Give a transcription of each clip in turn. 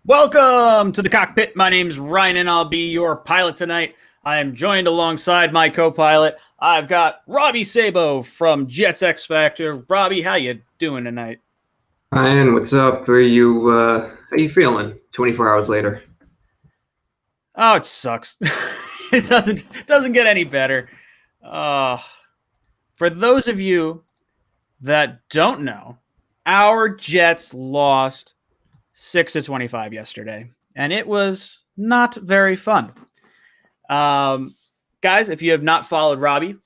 Welcome to the cockpit. My name's Ryan, and I'll be your pilot tonight. I am joined alongside my co-pilot. I've got Robby Sabo from Jets X Factor. Robby, how you doing tonight? Ryan, what's up? How you feeling 24 hours later? Oh, it sucks. It doesn't get any better. For those of you that don't know, our Jets lost 6-25 yesterday, and it was not very fun. Guys, if you have not followed Robby,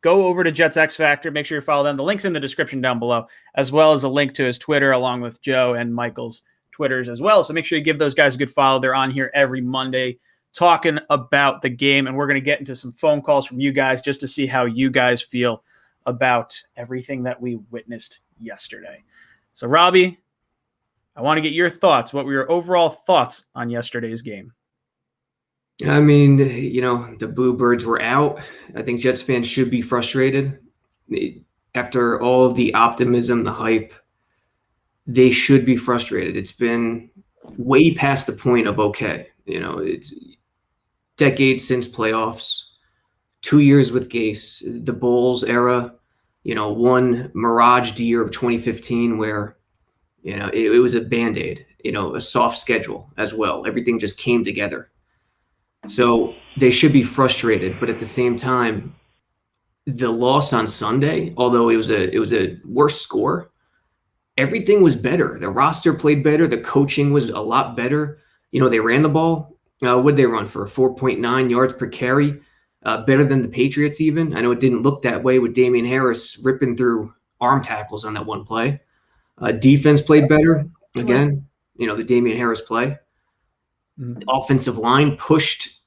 go over to Jets X Factor. Make sure you follow them. The link's in the description down below, as well as a link to his Twitter, along with Joe and Michael's Twitters as well. So make sure you give those guys a good follow. They're on here every Monday talking about the game, and we're going to get into some phone calls from you guys just to see how you guys feel about everything that we witnessed yesterday. So, Robby, I want to get your thoughts. What were your overall thoughts on yesterday's game? I mean, the boo birds were out. I think Jets fans should be frustrated. After all of the optimism, the hype, they should be frustrated. It's been way past the point of okay. It's decades since playoffs, 2 years with Gase, the Bulls era, one mirage year of 2015 where it was a Band-Aid, a soft schedule as well. Everything just came together. So they should be frustrated, but at the same time, the loss on Sunday, although it was a worse score, everything was better. The roster played better. The coaching was a lot better. They ran the ball. What did they run for? 4.9 yards per carry, better than the Patriots even. I know it didn't look that way with Damian Harris ripping through arm tackles on that one play. Defense played better. Again, the Damian Harris play. The offensive line pushed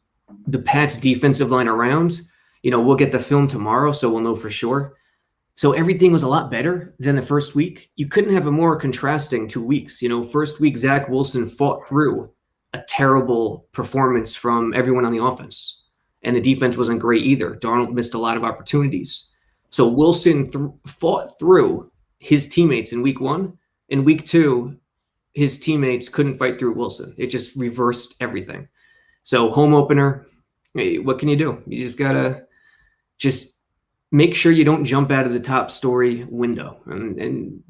the Pats' defensive line around. We'll get the film tomorrow, so we'll know for sure. So everything was a lot better than the first week. You couldn't have a more contrasting 2 weeks. First week, Zach Wilson fought through a terrible performance from everyone on the offense. And the defense wasn't great either. Darnold missed a lot of opportunities. So Wilson fought through his teammates in week one. In week two, his teammates couldn't fight through Wilson. It just reversed everything. So home opener, hey, what can you do? You just got to make sure you don't jump out of the top story window and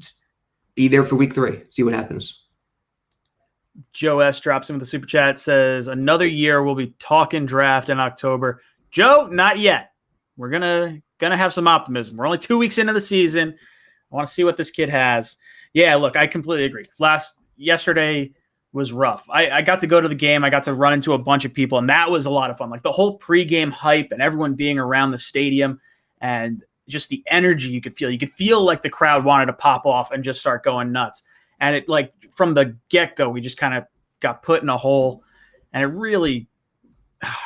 be there for week 3. See what happens. Joe S. drops in with the super chat, says, another year we'll be talking draft in October. Joe, not yet. We're gonna have some optimism. We're only 2 weeks into the season. I want to see what this kid has. Yeah, look, I completely agree. Yesterday was rough. I got to go to the game. I got to run into a bunch of people, and that was a lot of fun. Like the whole pregame hype and everyone being around the stadium and just the energy you could feel. You could feel like the crowd wanted to pop off and just start going nuts. And it, like, from the get-go, we just kind of got put in a hole, and it really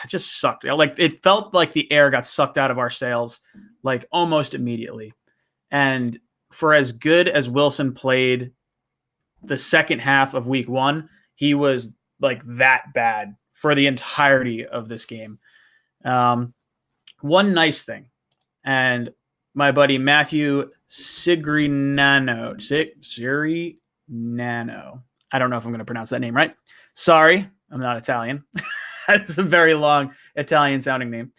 just sucked. Like, it felt like the air got sucked out of our sails, like, almost immediately. And for as good as Wilson played the second half of week 1, he was, like, that bad for the entirety of this game. One nice thing, and my buddy Matthew Sigrinano, I don't know if I'm going to pronounce that name right. Sorry, I'm not Italian. It's a very long Italian-sounding name.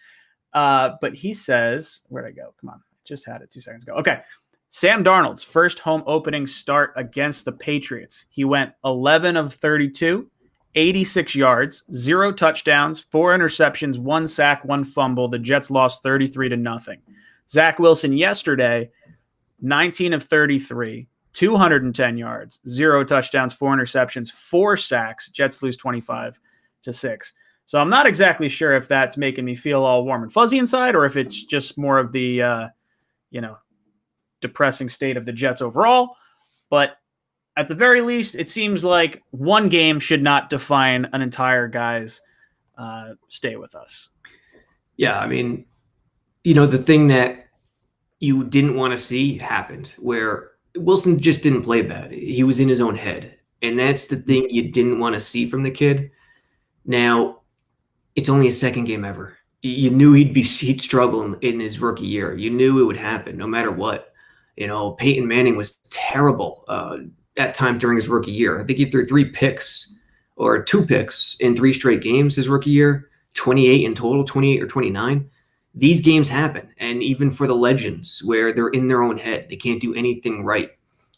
But he says, where'd I go? Come on. I just had it 2 seconds ago. Okay. Sam Darnold's first home opening start against the Patriots. He went 11 of 32, 86 yards, 0 touchdowns, 4 interceptions, 1 sack, 1 fumble. The Jets lost 33-0. Zach Wilson yesterday, 19 of 33, 210 yards, 0 touchdowns, 4 interceptions, 4 sacks. Jets lose 25-6. So I'm not exactly sure if that's making me feel all warm and fuzzy inside, or if it's just more of the, depressing state of the Jets overall. But at the very least, it seems like one game should not define an entire guy's stay with us. Yeah, I mean, the thing that you didn't want to see happened, where Wilson just didn't play bad. He was in his own head. And that's the thing you didn't want to see from the kid. Now, it's only his second game ever. You knew he'd struggle in his rookie year. You knew it would happen no matter what. Peyton Manning was terrible at times during his rookie year. I think he threw 2 picks in 3 straight games his rookie year, 28 in total, 28 or 29. These games happen. And even for the legends where they're in their own head, they can't do anything right.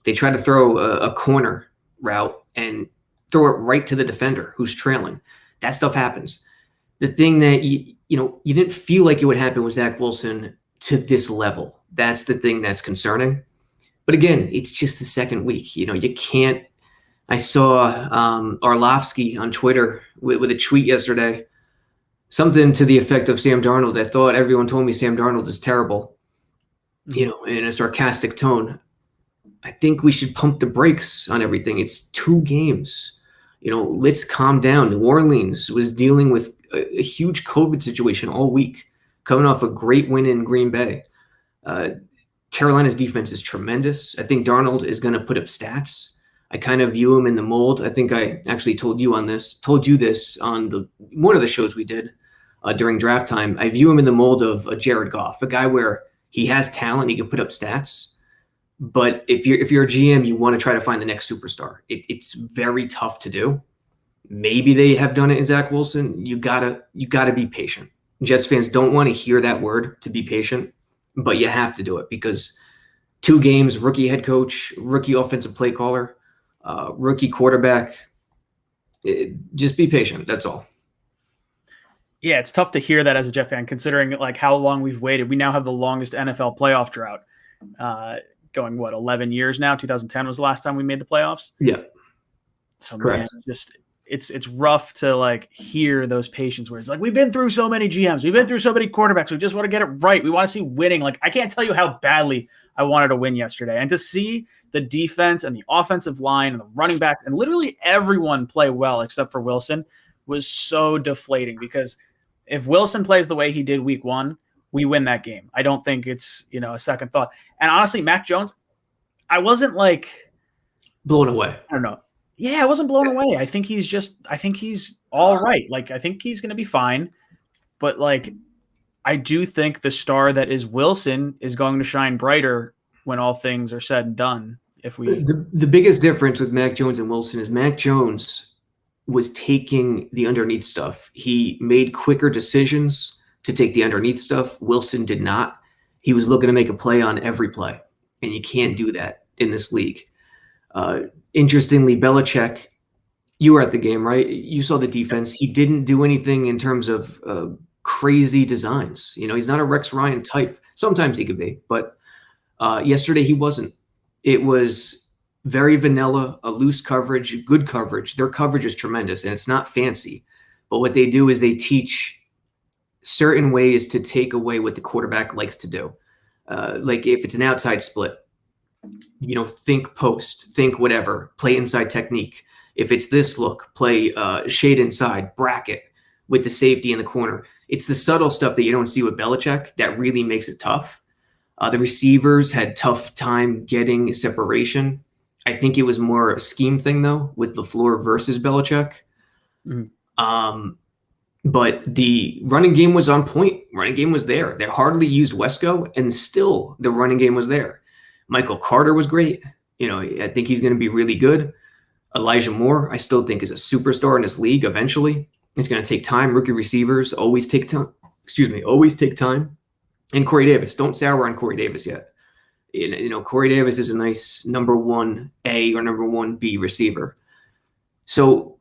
They try to throw a corner route and throw it right to the defender who's trailing. That stuff happens. The thing that you didn't feel like it would happen with Zach Wilson to this level. That's the thing that's concerning. But again, it's just the second week. You can't. I saw Orlovsky on Twitter with a tweet yesterday, something to the effect of Sam Darnold. I thought everyone told me Sam Darnold is terrible, in a sarcastic tone. I think we should pump the brakes on everything. It's 2 games. Let's calm down. New Orleans was dealing with a huge COVID situation all week, coming off a great win in Green Bay. Carolina's defense is tremendous. I think Darnold is going to put up stats. I kind of view him in the mold. I think I actually told you this on one of the shows we did during draft time. I view him in the mold of a Jared Goff, a guy where he has talent, he can put up stats. But if you're a GM, you want to try to find the next superstar. It's very tough to do. Maybe they have done it in Zach Wilson. You gotta be patient. Jets fans don't want to hear that word, to be patient, but you have to do it because 2 games, rookie head coach, rookie offensive play caller, rookie quarterback. Just be patient. That's all. Yeah, it's tough to hear that as a Jet fan, considering like how long we've waited. We now have the longest NFL playoff drought. Going 11 years now. 2010 was the last time we made the playoffs. Yeah. So correct. Man, just it's rough to like hear those patience words. Like, we've been through so many GMs, we've been through so many quarterbacks. We just want to get it right. We want to see winning. Like, I can't tell you how badly I wanted to win yesterday. And to see the defense and the offensive line and the running backs and literally everyone play well except for Wilson was so deflating, because if Wilson plays the way he did week 1, we win that game. I don't think it's, a second thought. And honestly, Mac Jones, I wasn't like blown away. I don't know. Yeah, I wasn't blown away. I think he's all right. Like, I think he's going to be fine. But like, I do think the star that is Wilson is going to shine brighter when all things are said and done. The biggest difference with Mac Jones and Wilson is Mac Jones was taking the underneath stuff. He made quicker decisions to take the underneath stuff. Wilson did not. He was looking to make a play on every play, and you can't do that in this league. Interestingly, Belichick, you were at the game, right? You saw the defense. He didn't do anything in terms of crazy designs. He's not a Rex Ryan type. Sometimes he could be, but yesterday he wasn't. It was very vanilla, a loose coverage, good coverage. Their coverage is tremendous, and it's not fancy. But what they do is they teach certain ways to take away what the quarterback likes to do. Like if it's an outside split, think post, think whatever, play inside technique. If it's this look, play shade inside, bracket with the safety in the corner. It's the subtle stuff that you don't see with Belichick that really makes it tough. The receivers had tough time getting separation. I think it was more a scheme thing, though, with LaFleur versus Belichick. Mm-hmm. But the running game was on point. Running game was there. They hardly used Wesco, and still the running game was there. Michael Carter was great. I think he's going to be really good. Elijah Moore, I still think, is a superstar in this league eventually. It's going to take time. Rookie receivers always take time. Always take time. And Corey Davis, don't sour on Corey Davis yet. Corey Davis is a nice number 1A or number 1B receiver. So,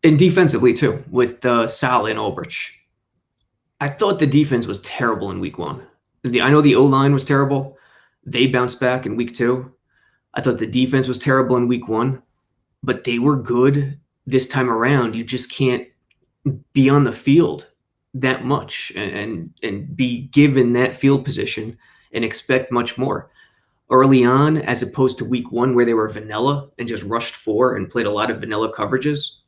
and defensively too, with Saleh and Ulbrich. I thought the defense was terrible in week 1. I know the O-line was terrible. They bounced back in week 2. I thought the defense was terrible in week 1, but they were good this time around. You just can't be on the field that much and be given that field position and expect much more early on, as opposed to week 1 where they were vanilla and just rushed 4 and played a lot of vanilla coverages.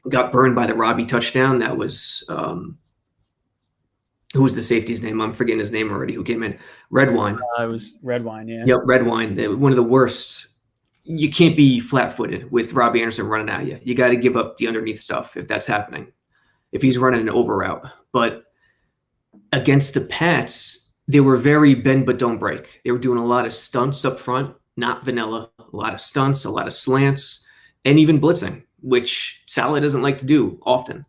Got burned by the Robby touchdown. That was who was the safety's name? I'm forgetting his name already. Who came in? Redwine. It was Redwine, yeah. Yep, Redwine. One of the worst. You can't be flat-footed with Robbie Anderson running at you. You got to give up the underneath stuff if that's happening, if he's running an over route. But against the Pats, they were very bend but don't break. They were doing a lot of stunts up front, not vanilla. A lot of stunts, a lot of slants, and even blitzing, which Saleh doesn't like to do often.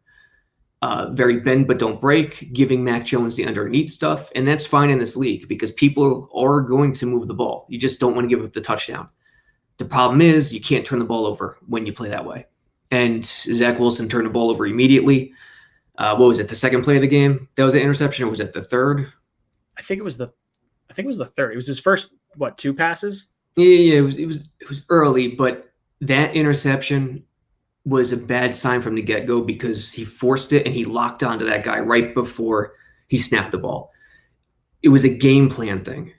Very bend but don't break, giving Mac Jones the underneath stuff. And that's fine in this league because people are going to move the ball. You just don't want to give up the touchdown. The problem is you can't turn the ball over when you play that way. And Zach Wilson turned the ball over immediately. What was it? The second play of the game? That was an interception, or was it the third? I think it was the third. It was his first, 2 passes? Yeah, it was early, but that interception was a bad sign from the get-go because he forced it and he locked onto that guy right before he snapped the ball. It was a game plan thing.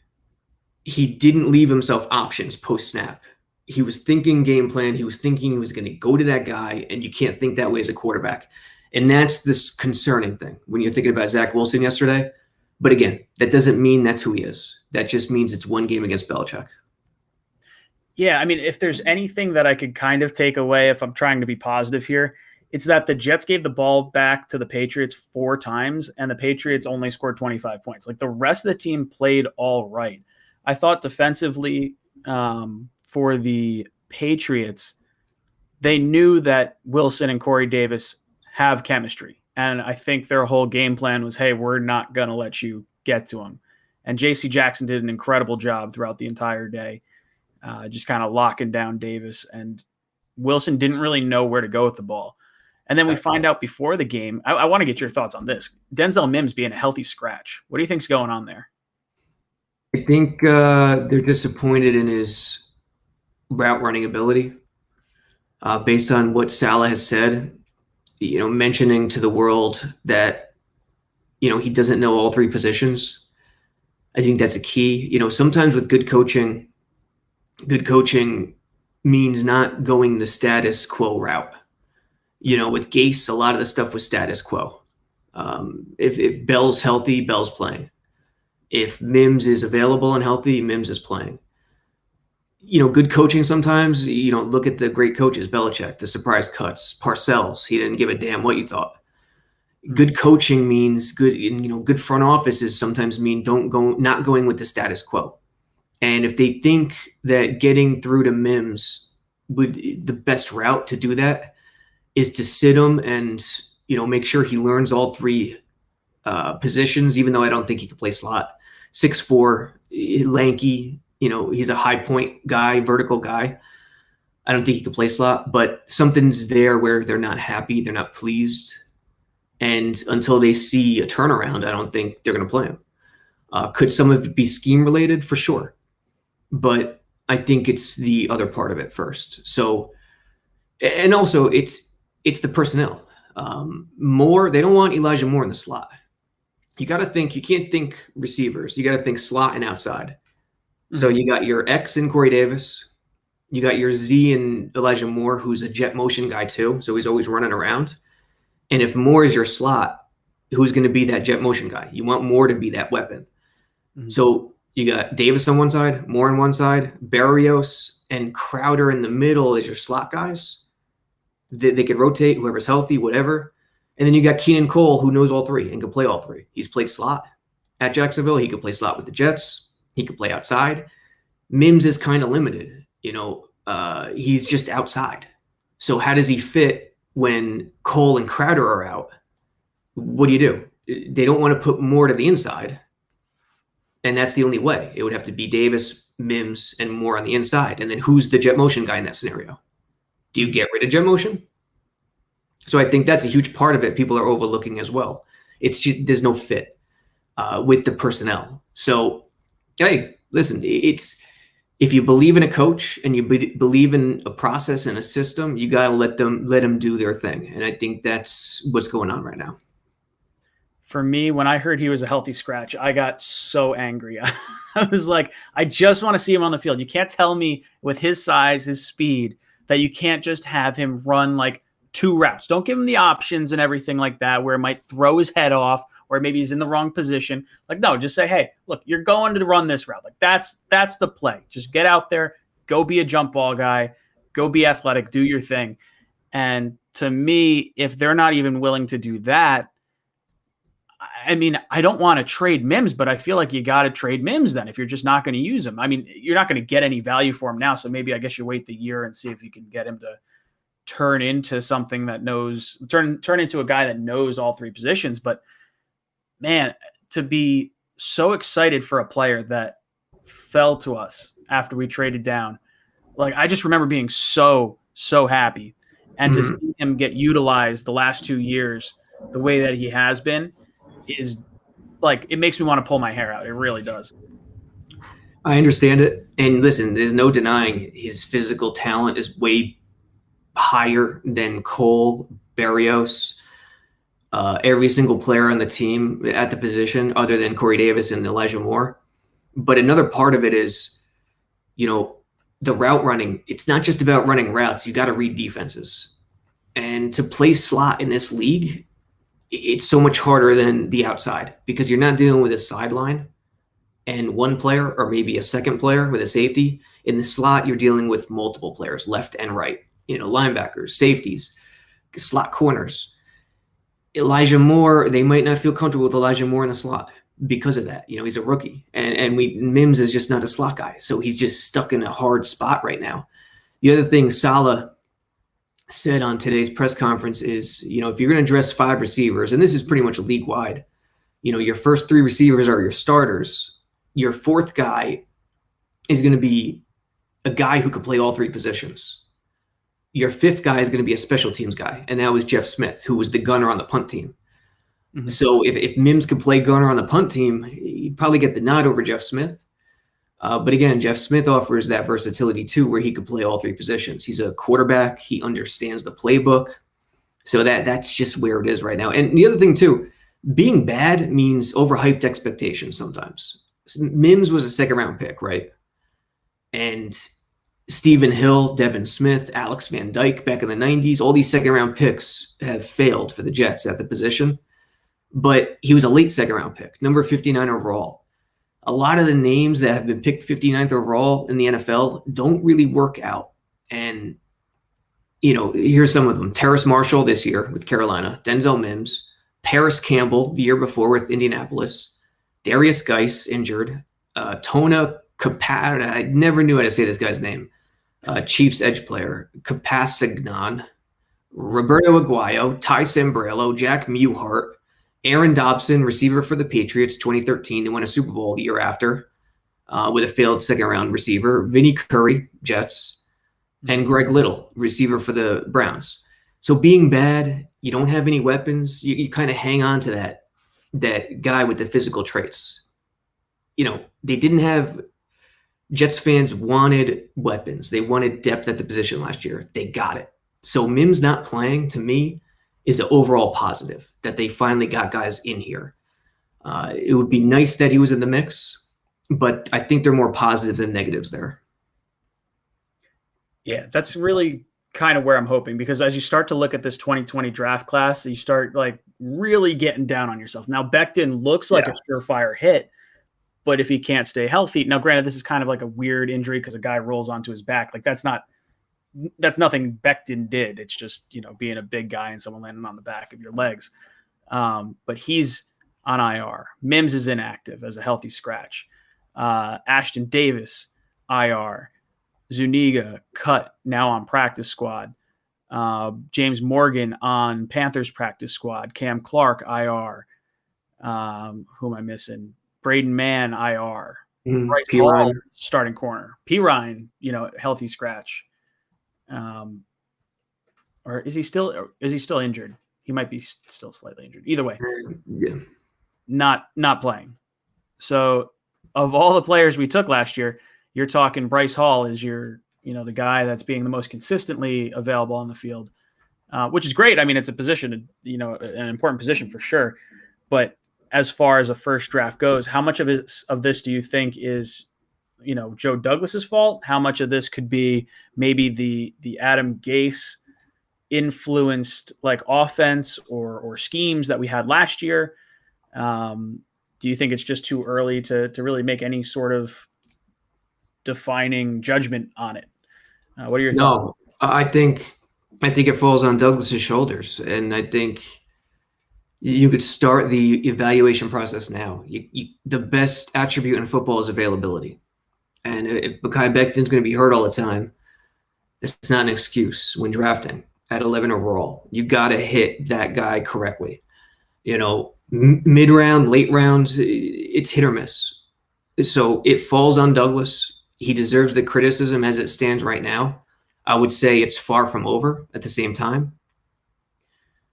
He didn't leave himself options post-snap. He was thinking game plan. He was thinking he was going to go to that guy, and you can't think that way as a quarterback. And that's this concerning thing when you're thinking about Zach Wilson yesterday. But again, that doesn't mean that's who he is. That just means it's one game against Belichick. Yeah, I mean, if there's anything that I could kind of take away if I'm trying to be positive here, it's that the Jets gave the ball back to the Patriots 4 times, and the Patriots only scored 25 points. Like, the rest of the team played all right. I thought defensively for the Patriots, they knew that Wilson and Corey Davis have chemistry. And I think their whole game plan was, hey, we're not going to let you get to him. And J.C. Jackson did an incredible job throughout the entire day. Just kind of locking down Davis, and Wilson didn't really know where to go with the ball. And then we find out before the game, I want to get your thoughts on this. Denzel Mims being a healthy scratch. What do you think's going on there? I think they're disappointed in his route running ability based on what Saleh has said, mentioning to the world that, he doesn't know all 3 positions. I think that's a key. Sometimes with good coaching means not going the status quo route. With Gase, a lot of the stuff was status quo. If Bell's healthy, Bell's playing. If Mims is available and healthy, Mims is playing. Good coaching sometimes, look at the great coaches, Belichick, the surprise cuts, Parcells, he didn't give a damn what you thought. Good coaching means good front offices sometimes mean not going with the status quo. And if they think that getting through to Mims the best route to do that is to sit him and, make sure he learns all 3 positions, even though I don't think he could play slot. 6'4", lanky, he's a high point guy, vertical guy. I don't think he could play slot, but something's there where they're not happy, they're not pleased. And until they see a turnaround, I don't think they're going to play him. Could some of it be scheme related? For sure. But I think it's the other part of it first. So, and also it's the personnel. Moore, they don't want Elijah Moore in the slot. You can't think receivers. You got to think slot and outside. Mm-hmm. So you got your X in Corey Davis. You got your Z in Elijah Moore, who's a jet motion guy too. So he's always running around. And if Moore is your slot, who's going to be that jet motion guy? You want Moore to be that weapon. Mm-hmm. So you got Davis on one side, Moore on one side, Berrios and Crowder in the middle as your slot guys. They could rotate, whoever's healthy, whatever. And then you got Keenan Cole, who knows all 3 and can play all 3. He's played slot at Jacksonville. He could play slot with the Jets. He could play outside. Mims is kind of limited. He's just outside. So how does he fit when Cole and Crowder are out? What do? They don't want to put Moore to the inside. And that's the only way. It would have to be Davis, Mims, and Moore on the inside. And then who's the jet motion guy in that scenario? Do you get rid of jet motion? So I think that's a huge part of it. People are overlooking as well. It's just there's no fit with the personnel. So, hey, listen, if you believe in a coach and you believe in a process and a system, you got to let them do their thing. And I think that's what's going on right now. For me, when I heard he was a healthy scratch, I got so angry. I was like, I just want to see him on the field. You can't tell me with his size, his speed, that you can't just have him run like 2 routes. Don't give him the options and everything like that where it might throw his head off or maybe he's in the wrong position. Like, no, just say, hey, look, you're going to run this route. Like that's the play. Just get out there, go be a jump ball guy, go be athletic, do your thing. And to me, if they're not even willing to do that, I mean, I don't want to trade Mims, but I feel like you got to trade Mims then if you're just not going to use him. I mean, you're not going to get any value for him now, so maybe I guess you wait the year and see if you can get him to turn into something that knows turn into a guy that knows all 3 positions. But man, to be so excited for a player that fell to us after we traded down, like I just remember being so happy, and to see him get utilized the last 2 years the way that he has been is like, it makes me want to pull my hair out. It really does. I understand it. And listen, there's no denying his physical talent is way higher than Cole, Berrios, every single player on the team at the position other than Corey Davis and Elijah Moore. But another part of it is, the route running. It's not just about running routes. You got to read defenses. And to play slot in this league, it's so much harder than the outside because you're not dealing with a sideline and one player or maybe a second player with a safety. In the slot, you're dealing with multiple players, left and right, linebackers, safeties, slot corners. Elijah Moore, they might not feel comfortable with Elijah Moore in the slot because of that. He's a rookie, and Mims is just not a slot guy, so he's just stuck in a hard spot right now. The other thing Saleh said on today's press conference is, if you're going to dress 5 receivers, and this is pretty much league wide, your first 3 receivers are your starters. Your 4th guy is going to be a guy who could play all 3 positions. Your 5th guy is going to be a special teams guy, and that was Jeff Smith, who was the gunner on the punt team. Mm-hmm. So if Mims could play gunner on the punt team, he'd probably get the nod over Jeff Smith. But again, Jeff Smith offers that versatility too, where he could play all 3 positions. He's a quarterback. He understands the playbook. So that's just where it is right now. And the other thing too, being bad means overhyped expectations sometimes. Mims was a 2nd round pick, right? And Stephen Hill, Devin Smith, Alex Van Dyke back in the 90s, all these 2nd round picks have failed for the Jets at the position. But he was a late 2nd round pick, number 59 overall. A lot of the names that have been picked 59th overall in the NFL don't really work out. And, here's some of them. Terrace Marshall this year with Carolina, Denzel Mims, Paris Campbell the year before with Indianapolis, Darius Geis injured, Tona Kapat, I never knew how to say this guy's name, Chiefs edge player, Capasignon, Roberto Aguayo, Ty Sambrailo, Jack Mewhart, Aaron Dobson, receiver for the Patriots, 2013. They won a Super Bowl the year after with a failed 2nd round receiver. Vinny Curry, Jets, and Greg Little, receiver for the Browns. So being bad, you don't have any weapons. You kind of hang on to that guy with the physical traits. They didn't have – Jets fans wanted weapons. They wanted depth at the position last year. They got it. So Mims not playing, to me, is an overall positive that they finally got guys in here. It would be nice that he was in the mix, but I think there are more positives than negatives there. Yeah, that's really kind of where I'm hoping, because as you start to look at this 2020 draft class, you start like really getting down on yourself. Now, Becton looks like a surefire hit, but if he can't stay healthy, now granted, this is kind of like a weird injury because a guy rolls onto his back. Like that's nothing Becton did. It's just, being a big guy and someone landing on the back of your legs. But he's on IR. Mims is inactive as a healthy scratch. Ashton Davis, IR. Zuniga cut, now on practice squad. James Morgan on Panthers practice squad. Cam Clark, IR. Who am I missing? Braden Mann, IR. Bryce Hall, starting corner. P. Ryan, healthy scratch. Or is he still injured? He might be still slightly injured. Either way, not playing. So of all the players we took last year, you're talking Bryce Hall is the guy that's being the most consistently available on the field, which is great. I mean, it's a position, an important position for sure. But as far as a first draft goes, how much of this do you think is, Joe Douglas's fault? How much of this could be maybe the Adam Gase influenced like offense or schemes that we had last year? Do you think it's just too early to really make any sort of defining judgment on it? What are your thoughts? No, I think it falls on Douglas's shoulders, and I think you could start the evaluation process now. The best attribute in football is availability, and if Mekhi Becton's going to be hurt all the time, it's not an excuse when drafting at 11 overall. You got to hit that guy correctly. Mid round, late rounds, it's hit or miss. So it falls on Douglas. He deserves the criticism as it stands right now. I would say it's far from over at the same time.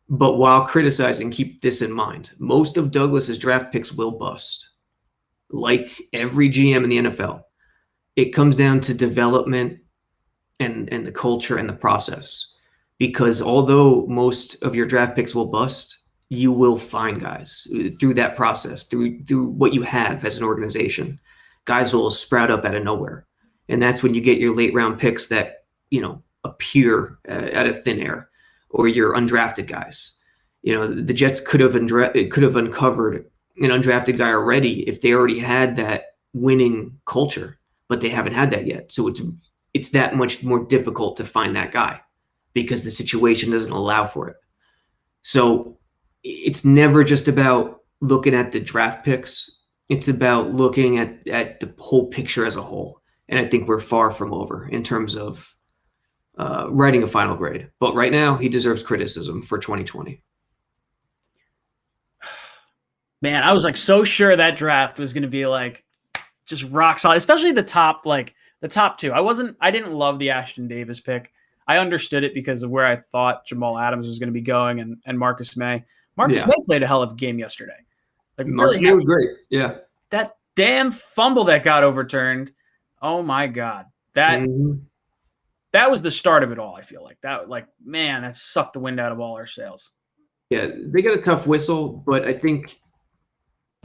But while criticizing, keep this in mind. Most of Douglas's draft picks will bust. Like every GM in the NFL, it comes down to development and the culture and the process. Because although most of your draft picks will bust, you will find guys through that process, through what you have as an organization. Guys will sprout up out of nowhere. And that's when you get your late round picks that, appear out of thin air, or your undrafted guys. The Jets could have uncovered an undrafted guy already if they already had that winning culture, but they haven't had that yet. So it's that much more difficult to find that guy because the situation doesn't allow for it. So it's never just about looking at the draft picks. It's about looking at the whole picture as a whole. And I think we're far from over in terms of writing a final grade. But right now, he deserves criticism for 2020. Man, I was like so sure that draft was going to be like just rock solid, especially the top two. I didn't love the Ashton Davis pick. I understood it because of where I thought Jamal Adams was going to be going and Marcus May. Marcus May played a hell of a game yesterday. Like Marcus May was great. Yeah. That damn fumble that got overturned. Oh my God. That was the start of it all. I feel like that sucked the wind out of all our sails. Yeah. They got a tough whistle, but I think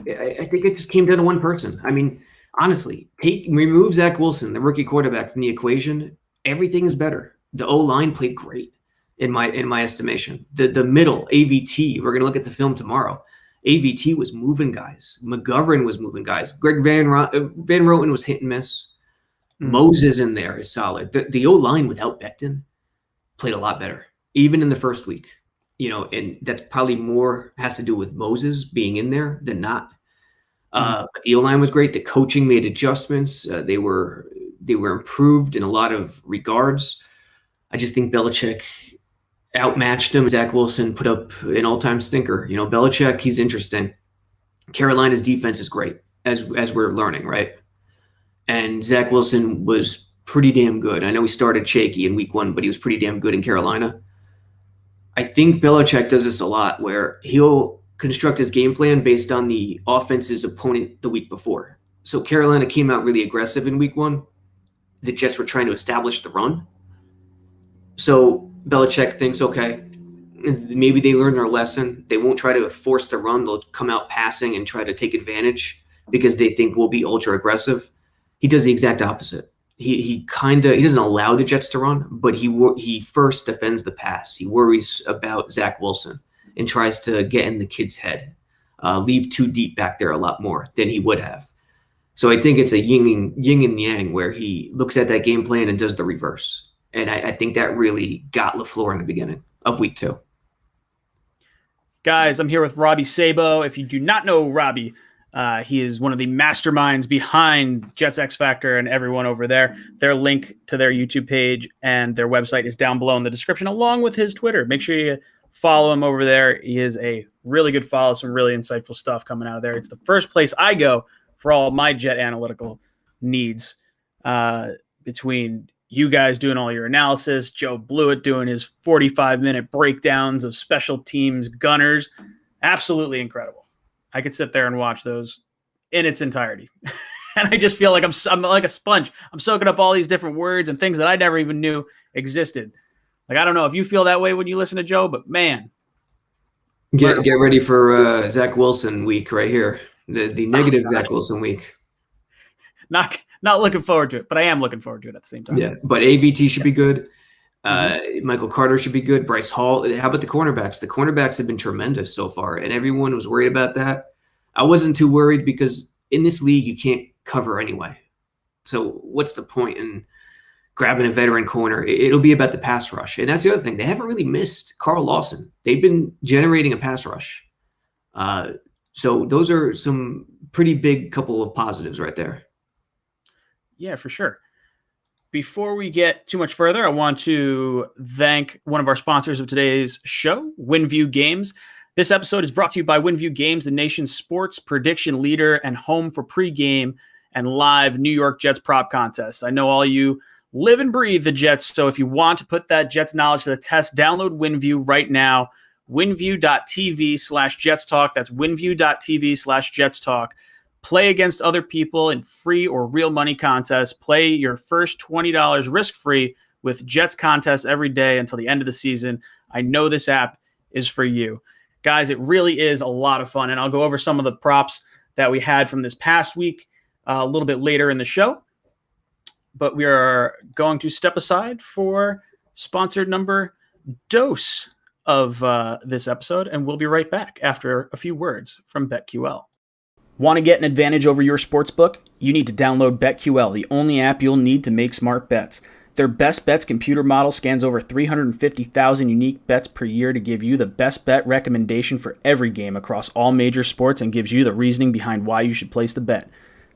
it just came down to one person. I mean, honestly, remove Zach Wilson, the rookie quarterback, from the equation. Everything is better. The O-line played great in my estimation. The middle, AVT, we're going to look at the film tomorrow. AVT was moving guys. McGovern was moving guys. Greg Van Roten was hit and miss. Moses in there is solid. The O-line without Becton played a lot better, even in the first week. And that's probably more has to do with Moses being in there than not. But the O-line was great. The coaching made adjustments. They were improved in a lot of regards. I just think Belichick outmatched him. Zach Wilson put up an all-time stinker. Belichick, he's interesting. Carolina's defense is great, as we're learning, right? And Zach Wilson was pretty damn good. I know he started shaky in week 1, but he was pretty damn good in Carolina. I think Belichick does this a lot, where he'll construct his game plan based on the offense's opponent the week before. So Carolina came out really aggressive in week 1. The Jets were trying to establish the run. So Belichick thinks, okay, maybe they learned their lesson. They won't try to force the run. They'll come out passing and try to take advantage because they think we'll be ultra aggressive. He does the exact opposite. He doesn't allow the Jets to run, but he first defends the pass. He worries about Zach Wilson and tries to get in the kid's head, leave too deep back there a lot more than he would have. So I think it's a yin and yang where he looks at that game plan and does the reverse. And I think that really got LaFleur in the beginning of week 2. Guys, I'm here with Robby Sabo. If you do not know Robby, he is one of the masterminds behind Jets X Factor and everyone over there. Their link to their YouTube page and their website is down below in the description, along with his Twitter. Make sure you follow him over there. He is a really good follow, some really insightful stuff coming out of there. It's the first place I go for all of my Jet analytical needs, between you guys doing all your analysis, Joe Blewett doing his 45-minute breakdowns of special teams gunners. Absolutely incredible. I could sit there and watch those in its entirety. And I just feel like I'm like a sponge. I'm soaking up all these different words and things that I never even knew existed. Like, I don't know if you feel that way when you listen to Joe, but man. Get ready for Zach Wilson week right here. The negative Zach Wilson week. Not looking forward to it, but I am looking forward to it at the same time. Yeah, but AVT should be good. Michael Carter should be good. Bryce Hall. How about the cornerbacks? The cornerbacks have been tremendous so far, and everyone was worried about that. I wasn't too worried because in this league, you can't cover anyway. So what's the point in grabbing a veteran corner? It'll be about the pass rush. And that's the other thing. They haven't really missed Carl Lawson. They've been generating a pass rush. So those are some pretty big couple of positives right there. Yeah, for sure. Before we get too much further, I want to thank one of our sponsors of today's show, WinView Games. This episode is brought to you by WinView Games, the nation's sports prediction leader and home for pregame and live New York Jets prop contests. I know all you live and breathe the Jets, so if you want to put that Jets knowledge to the test, download WinView right now. WinView.tv/Jets Talk. That's WinView.tv/Jets Talk. Play against other people in free or real money contests. Play your first $20 risk-free with Jets contests every day until the end of the season. I know this app is for you. Guys, it really is a lot of fun, and I'll go over some of the props that we had from this past week a little bit later in the show. But we are going to step aside for sponsored number dose of this episode, and we'll be right back after a few words from BetQL. Want to get an advantage over your sportsbook? You need to download BetQL, the only app you'll need to make smart bets. Their Best Bets computer model scans over 350,000 unique bets per year to give you the best bet recommendation for every game across all major sports and gives you the reasoning behind why you should place the bet.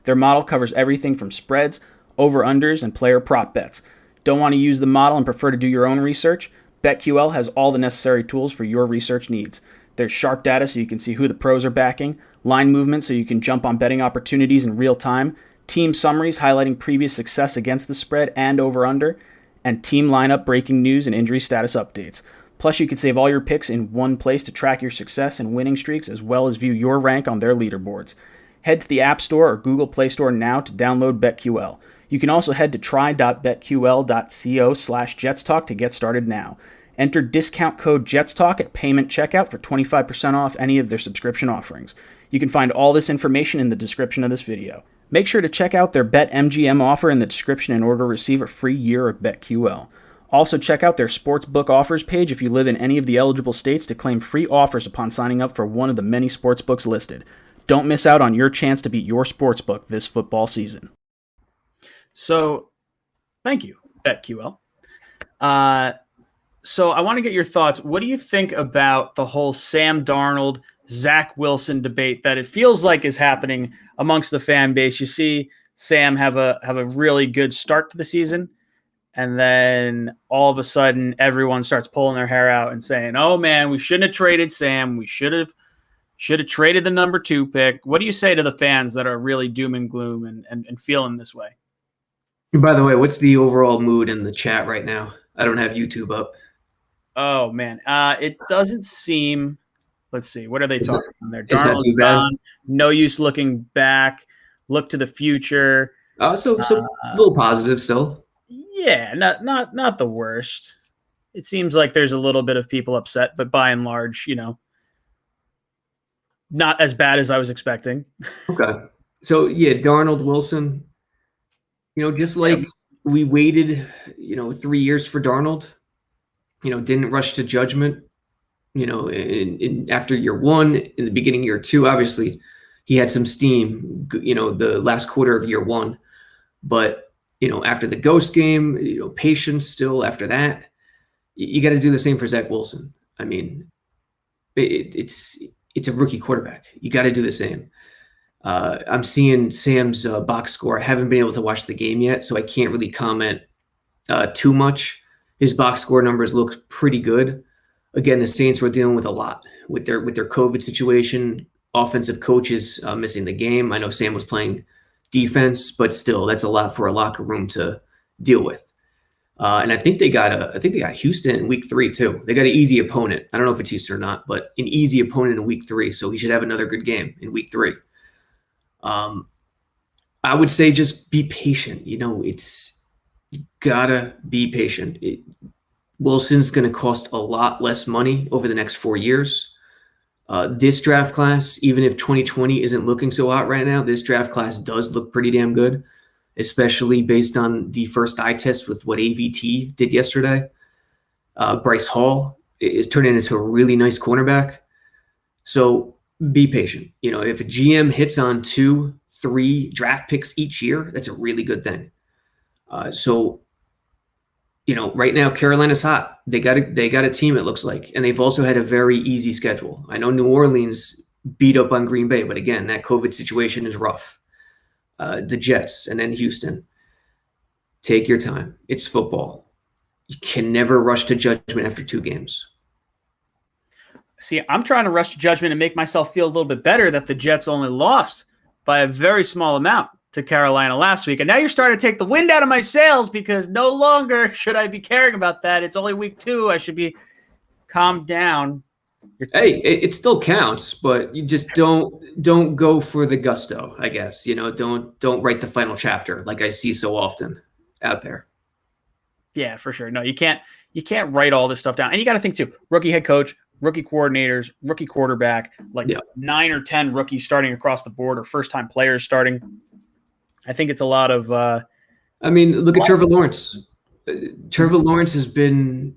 Their model covers everything from spreads, over-unders, and player prop bets. Don't want to use the model and prefer to do your own research? BetQL has all the necessary tools for your research needs. There's sharp data so you can see who the pros are backing, line movement so you can jump on betting opportunities in real time, team summaries highlighting previous success against the spread and over-under, and team lineup breaking news and injury status updates. Plus, you can save all your picks in one place to track your success and winning streaks as well as view your rank on their leaderboards. Head to the App Store or Google Play Store now to download BetQL. You can also head to try.betql.co/jetstalk to get started now. Enter discount code JETSTALK at payment checkout for 25% off any of their subscription offerings. You can find all this information in the description of this video. Make sure to check out their BetMGM offer in the description in order to receive a free year of BetQL. Also check out their sportsbook offers page if you live in any of the eligible states to claim free offers upon signing up for one of the many sportsbooks listed. Don't miss out on your chance to beat your sportsbook this football season. So, thank you, BetQL. So I want to get your thoughts. What do you think about the whole Sam Darnold, Zach Wilson debate that it feels like is happening amongst the fan base? You see Sam have a really good start to the season, and then all of a sudden everyone starts pulling their hair out and saying, "Oh man, we shouldn't have traded Sam. We should have traded the number 2 pick." What do you say to the fans that are really doom and gloom and feeling this way? By the way, what's the overall mood in the chat right now? I don't have YouTube up. Oh man, it doesn't seem. Let's see. What are they talking about there? Darnold's not too bad. Gone, no use looking back. Look to the future. So a little positive still. Yeah, not the worst. It seems like there's a little bit of people upset, but by and large, not as bad as I was expecting. Okay. So yeah, Darnold, Wilson. Just like we waited, 3 years for Darnold. Didn't rush to judgment. After year 1, in the beginning of year 2, obviously he had some steam, the last quarter of year 1. But, after the ghost game, patience still after that. You got to do the same for Zach Wilson. I mean, it's a rookie quarterback. You got to do the same. I'm seeing Sam's box score. I haven't been able to watch the game yet, so I can't really comment too much. His box score numbers look pretty good. Again, the Saints were dealing with a lot with their COVID situation, offensive coaches missing the game. I know Sam was playing defense, but still, that's a lot for a locker room to deal with. And I think they got Houston in week 3 too. They got an easy opponent. I don't know if it's Houston or not, but an easy opponent in week 3. So he should have another good game in week 3. I would say just be patient. You gotta be patient. Wilson's going to cost a lot less money over the next 4 years. This draft class, even if 2020 isn't looking so hot right now, this draft class does look pretty damn good, especially based on the first eye test with what AVT did yesterday. Bryce Hall is turning into a really nice cornerback. So be patient. If a GM hits on 2-3 draft picks each year, that's a really good thing. Right now Carolina's hot. They got a team, it looks like, and they've also had a very easy schedule. I know New Orleans beat up on Green Bay, but again, that COVID situation is rough. The Jets and then Houston. Take your time. It's football. You can never rush to judgment after 2 games. See, I'm trying to rush to judgment and make myself feel a little bit better that the Jets only lost by a very small amount to Carolina last week. And now you're starting to take the wind out of my sails because no longer should I be caring about that. It's only week 2. I should be calmed down. Hey, it still counts, but you just don't go for the gusto, I guess. Don't write the final chapter like I see so often out there. Yeah, for sure. No, you can't write all this stuff down. And you got to think too, rookie head coach, rookie coordinators, rookie quarterback, 9 or 10 rookies starting across the board or first-time players starting. I think it's a lot of look at Trevor Lawrence. Trevor Lawrence has been,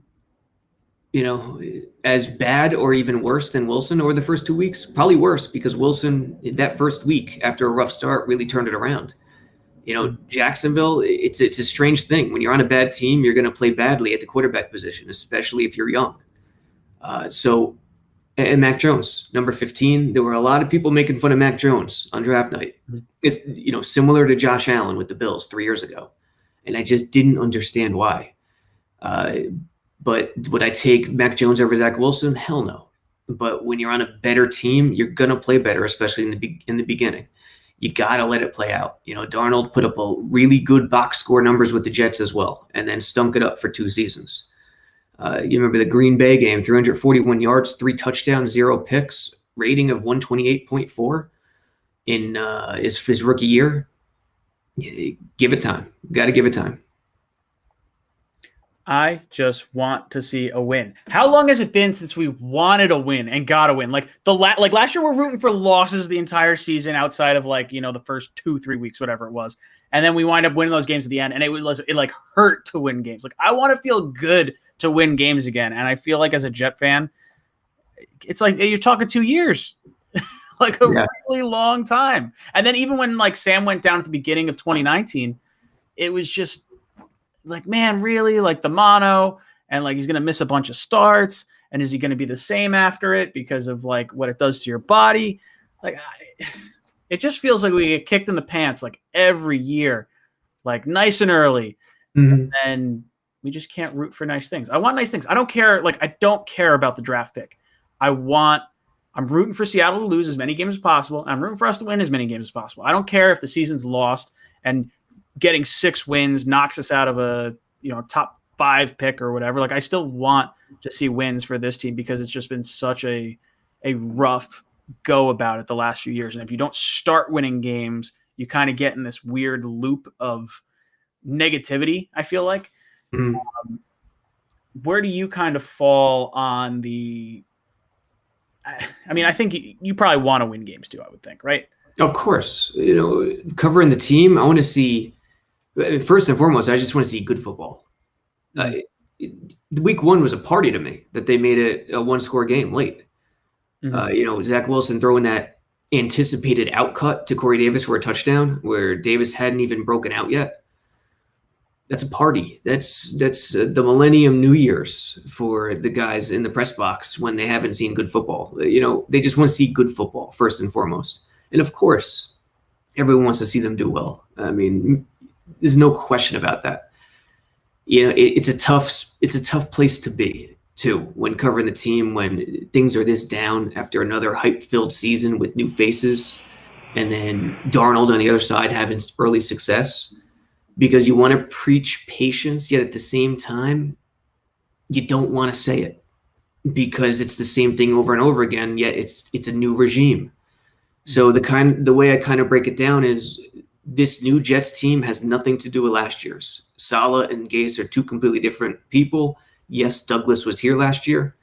as bad or even worse than Wilson over the first 2 weeks. Probably worse because Wilson, that first week after a rough start, really turned it around. Jacksonville, it's a strange thing. When you're on a bad team, you're going to play badly at the quarterback position, especially if you're young. And Mac Jones, number 15. There were a lot of people making fun of Mac Jones on draft night. It's similar to Josh Allen with the Bills 3 years ago, and I just didn't understand why. But would I take Mac Jones over Zach Wilson? Hell no. But when you're on a better team, you're gonna play better, especially in the beginning. You gotta let it play out. Darnold put up a really good box score numbers with the Jets as well, and then stunk it up for 2 seasons. You remember the Green Bay game, 341 yards, 3 touchdowns, 0 picks, rating of 128.4 in his rookie year. Give it time. Got to give it time. I just want to see a win. How long has it been since we wanted a win and got a win? Like last year, we're rooting for losses the entire season outside of the first 2-3 weeks, whatever it was. And then we wind up winning those games at the end. And it hurt to win games. I want to feel good to win games again. And I feel like as a Jet fan, it's like you're talking 2 years, really long time. And then even when Sam went down at the beginning of 2019, it was just man, really the mono and he's going to miss a bunch of starts. And is he going to be the same after it because of what it does to your body? It just feels like we get kicked in the pants every year, nice and early. Mm-hmm. And we just can't root for nice things. I want nice things. I don't care. I don't care about the draft pick. I'm rooting for Seattle to lose as many games as possible. I'm rooting for us to win as many games as possible. I don't care if the season's lost and getting 6 wins knocks us out of a top 5 pick or whatever. I still want to see wins for this team because it's just been such a rough go about it the last few years. And if you don't start winning games, you kind of get in this weird loop of negativity, I feel like. Mm. Where do you kind of fall on the I think you probably want to win games too, I would think, right? Of course. Covering the team, I want to see, first and foremost, I just want to see good football. Week 1 was a party to me that they made it a 1-score game late. Mm-hmm. Zach Wilson throwing that anticipated outcut to Corey Davis for a touchdown where Davis hadn't even broken out yet. That's a party. That's the Millennium New Year's for the guys in the press box when they haven't seen good football. They just want to see good football first and foremost. And of course, everyone wants to see them do well. There's no question about that. It's a tough place to be too when covering the team when things are this down after another hype-filled season with new faces, and then Darnold on the other side having early success. Because you want to preach patience, yet at the same time, you don't want to say it because it's the same thing over and over again. Yet it's a new regime. So the way I kind of break it down is this new Jets team has nothing to do with last year's. Saleh and Gase are two completely different people. Yes, Douglas was here last year,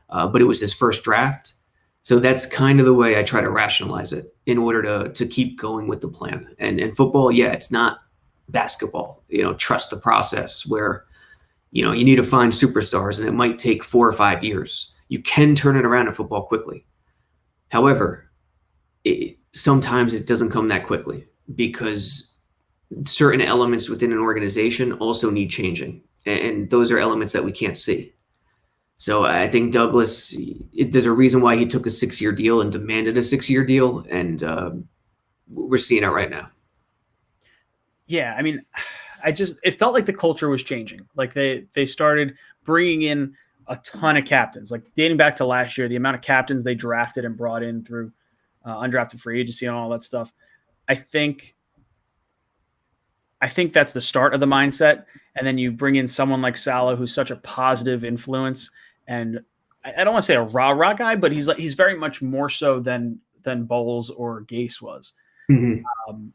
but it was his first draft. So that's kind of the way I try to rationalize it in order to keep going with the plan. And football, yeah, it's not basketball. Trust the process where, you need to find superstars and it might take 4 or 5 years. You can turn it around in football quickly. However, sometimes it doesn't come that quickly because certain elements within an organization also need changing. And those are elements that we can't see. So I think Douglas, there's a reason why he took a 6-year deal and demanded a 6-year deal. And we're seeing it right now. Yeah. I mean, it felt like the culture was changing. Like they started bringing in a ton of captains, like dating back to last year, the amount of captains they drafted and brought in through undrafted free agency and all that stuff. I think that's the start of the mindset. And then you bring in someone like Saleh, who's such a positive influence. And I don't want to say a rah-rah guy, but he's very much more so than Bowles or Gase was. Mm-hmm.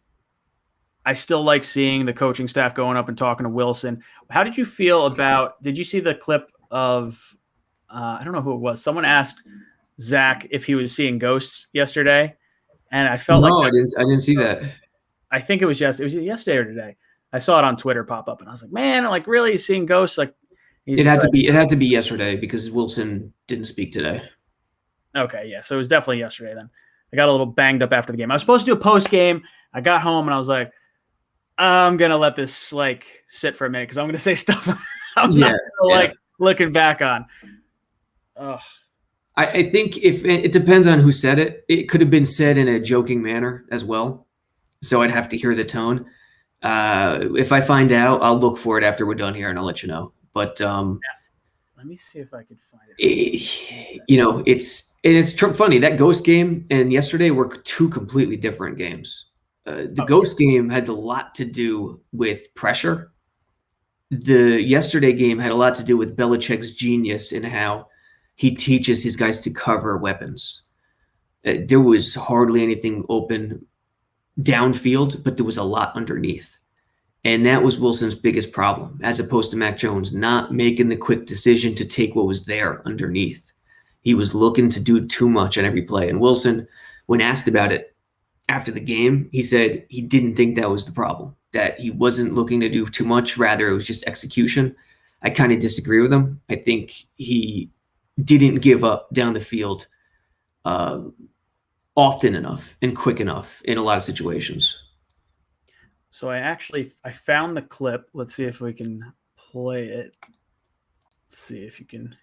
I still like seeing the coaching staff going up and talking to Wilson. How did you feel did you see the clip of, I don't know who it was. Someone asked Zach if he was seeing ghosts yesterday. And I felt I didn't see that. I think it was yesterday or today. I saw it on Twitter pop up and I was like, man, like really seeing ghosts? Like it had to be yesterday because Wilson didn't speak today. Okay. Yeah. So it was definitely yesterday then. I got a little banged up after the game. I was supposed to do a post game. I got home and I was like, I'm going to let this like sit for a minute because I'm going to say stuff I'm not like looking back on. Ugh. I think if it depends on who said it, it could have been said in a joking manner as well. So I'd have to hear the tone. If I find out, I'll look for it after we're done here and I'll let you know. But let me see if I could find it. It's funny that ghost game and yesterday were two completely different games. The ghost game had a lot to do with pressure. The yesterday game had a lot to do with Belichick's genius in how he teaches his guys to cover weapons. There was hardly anything open downfield, but there was a lot underneath. And that was Wilson's biggest problem, as opposed to Mac Jones not making the quick decision to take what was there underneath. He was looking to do too much on every play. And Wilson, when asked about it after the game, he said he didn't think that was the problem, that he wasn't looking to do too much. Rather, it was just execution. I kind of disagree with him. I think he didn't give up down the field often enough and quick enough in a lot of situations. So I found the clip. Let's see if we can play it. Let's see if you can.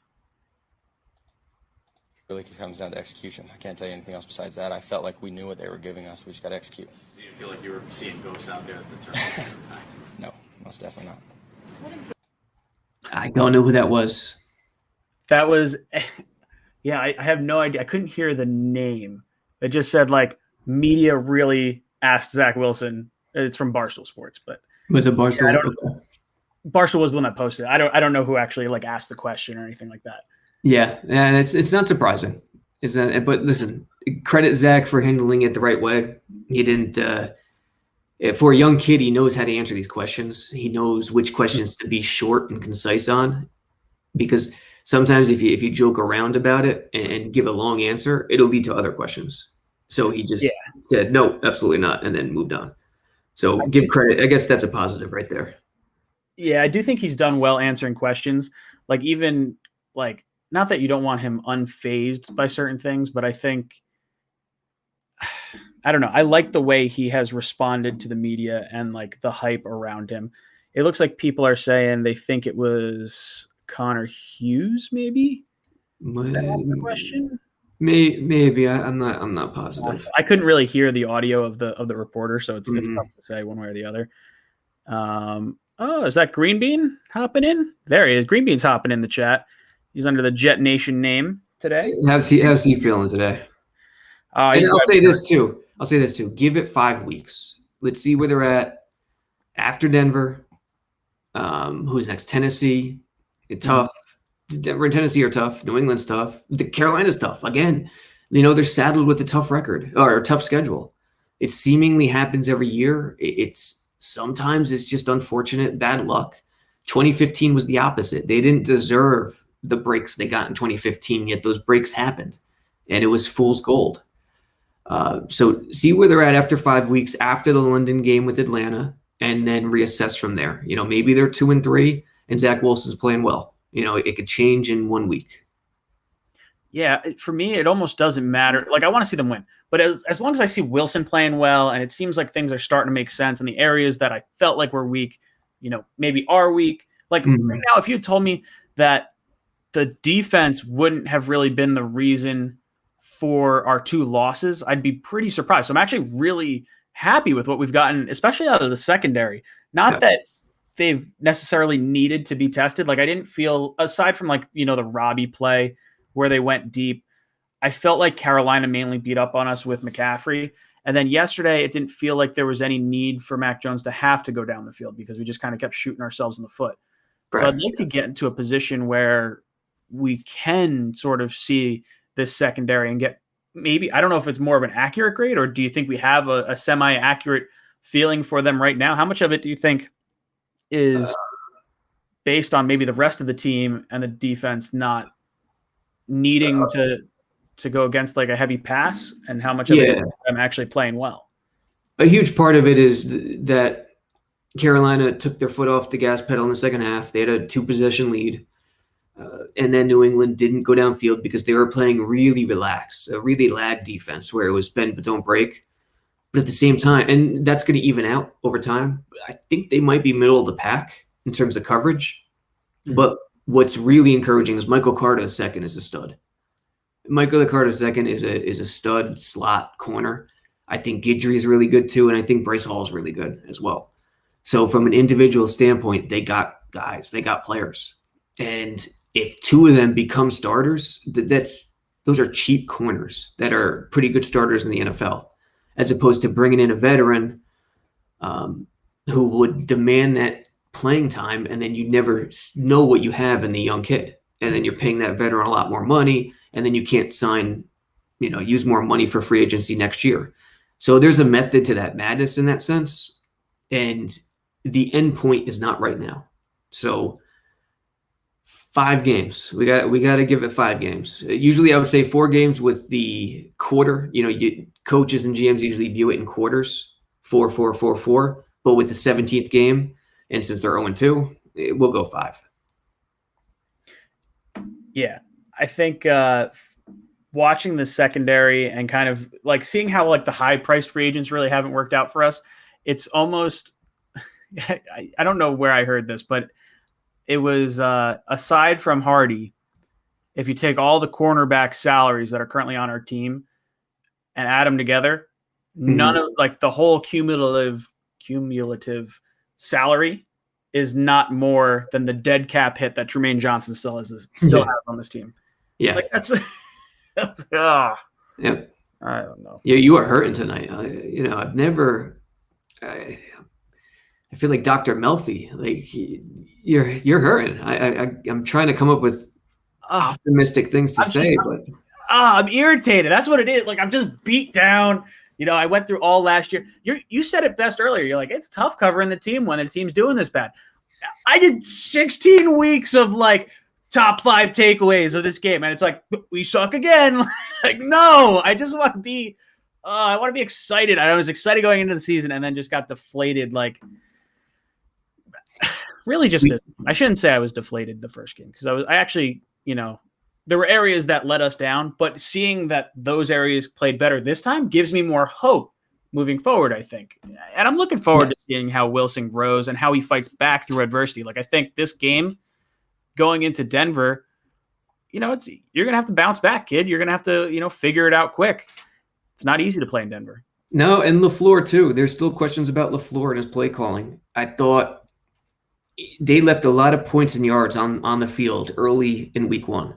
It really comes down to execution. I can't tell you anything else besides that. I felt like we knew what they were giving us. We just got to execute. Do you feel like you were seeing ghosts out there at the turn? No, most definitely not. I don't know who that was. That was, yeah, I have no idea. I couldn't hear the name. It just said like media really asked Zach Wilson. It's from Barstool Sports, but was it Barstool? Yeah, Barstool was the one that posted it. I don't know who actually like asked the question or anything like that. Yeah, and it's not surprising. But listen, credit Zach for handling it the right way. He didn't. For a young kid, he knows how to answer these questions. He knows which questions to be short and concise on, because sometimes if you joke around about it and give a long answer, it'll lead to other questions. So he just said, no, absolutely not, and then moved on. So give credit. I guess that's a positive right there. Yeah, I do think he's done well answering questions. Like even like, not that you don't want him unfazed by certain things, but I think, I don't know. I like the way he has responded to the media and like the hype around him. It looks like people are saying they think it was Connor Hughes, maybe. That's the question. Maybe I'm not positive. I couldn't really hear the audio of the reporter, so it's tough to say one way or the other. Is that Green Bean hopping in? There he is. Green Bean's hopping in the chat. He's under the Jet Nation name today. How's he feeling today? And I'll say this too. Give it 5 weeks. Let's see where they're at after Denver. Who's next? Tennessee. Tough. Denver and Tennessee are tough. New England's tough. Carolina's tough. Again, they're saddled with a tough record or a tough schedule. It seemingly happens every year. Sometimes it's just unfortunate bad luck. 2015 was the opposite. They didn't deserve the breaks they got in 2015, yet those breaks happened, and it was fool's gold. So see where they're at after 5 weeks, after the London game with Atlanta, and then reassess from there. Maybe they're 2-3 and Zach Wilson's playing well. It could change in 1 week. Yeah, for me, it almost doesn't matter. Like, I want to see them win. But as long as I see Wilson playing well and it seems like things are starting to make sense in the areas that I felt like were weak, maybe are weak. Like, right now, if you had told me that the defense wouldn't have really been the reason for our 2 losses, I'd be pretty surprised. So I'm actually really happy with what we've gotten, especially out of the secondary. Not that they've necessarily needed to be tested. Like, I didn't feel, aside from the Robby play where they went deep, I felt like Carolina mainly beat up on us with McCaffrey. And then yesterday, it didn't feel like there was any need for Mac Jones to have to go down the field because we just kind of kept shooting ourselves in the foot. Right. So I'd like to get into a position where we can sort of see this secondary and get maybe, I don't know if it's more of an accurate grade, or do you think we have a semi-accurate feeling for them right now? How much of it do you think is based on maybe the rest of the team and the defense not needing to go against like a heavy pass, and how much of it is them actually playing well? A huge part of it is that Carolina took their foot off the gas pedal in the second half. They had a 2-possession lead. And then New England didn't go downfield because they were playing really relaxed, a really lag defense where it was bend but don't break. But at the same time, and that's going to even out over time, I think they might be middle of the pack in terms of coverage. Mm-hmm. But what's really encouraging is Michael Carter II is a stud. Michael Carter II is a stud slot corner. I think Guidry is really good too, and I think Bryce Hall is really good as well. So from an individual standpoint, they got guys, they got players. And if 2 of them become starters, those are cheap corners that are pretty good starters in the NFL, as opposed to bringing in a veteran who would demand that playing time, and then you never know what you have in the young kid. And then you're paying that veteran a lot more money, and then you can't use more money for free agency next year. So there's a method to that madness in that sense. And the end point is not right now. So 5 games. We got to give it 5 games. Usually I would say 4 games with the quarter. Coaches and GMs usually view it in quarters, 4, 4, 4, 4. But with the 17th game, and since they're 0-2, we'll go 5. Yeah, I think watching the secondary and kind of like seeing how like the high-priced free agents really haven't worked out for us, it's almost I don't know where I heard this, but it was aside from Hardy, if you take all the cornerback salaries that are currently on our team and add them together, none of like the whole cumulative salary is not more than the dead cap hit that Tremaine Johnson still has on this team. Yeah, like that's Yep. I don't know. Yeah, you are hurting tonight. I've never. I feel like Dr. Melfi. Like you're hurting. I'm trying to come up with optimistic things to say, but I'm irritated. That's what it is. Like I'm just beat down. I went through all last year. You said it best earlier. You're like, it's tough covering the team when the team's doing this bad. I did 16 weeks of like top 5 takeaways of this game, and it's like we suck again. Like no, I just want to be. I want to be excited. I was excited going into the season, and then just got deflated. Like really, just this. I shouldn't say I was deflated the first game because I actually, there were areas that let us down, but seeing that those areas played better this time gives me more hope moving forward, I think. And I'm looking forward to seeing how Wilson grows and how he fights back through adversity. Like I think this game going into Denver, you're going to have to bounce back, kid. You're going to have to, figure it out quick. It's not easy to play in Denver. No, and LaFleur too. There's still questions about LaFleur and his play calling. I thought they left a lot of points and yards on the field early in week 1.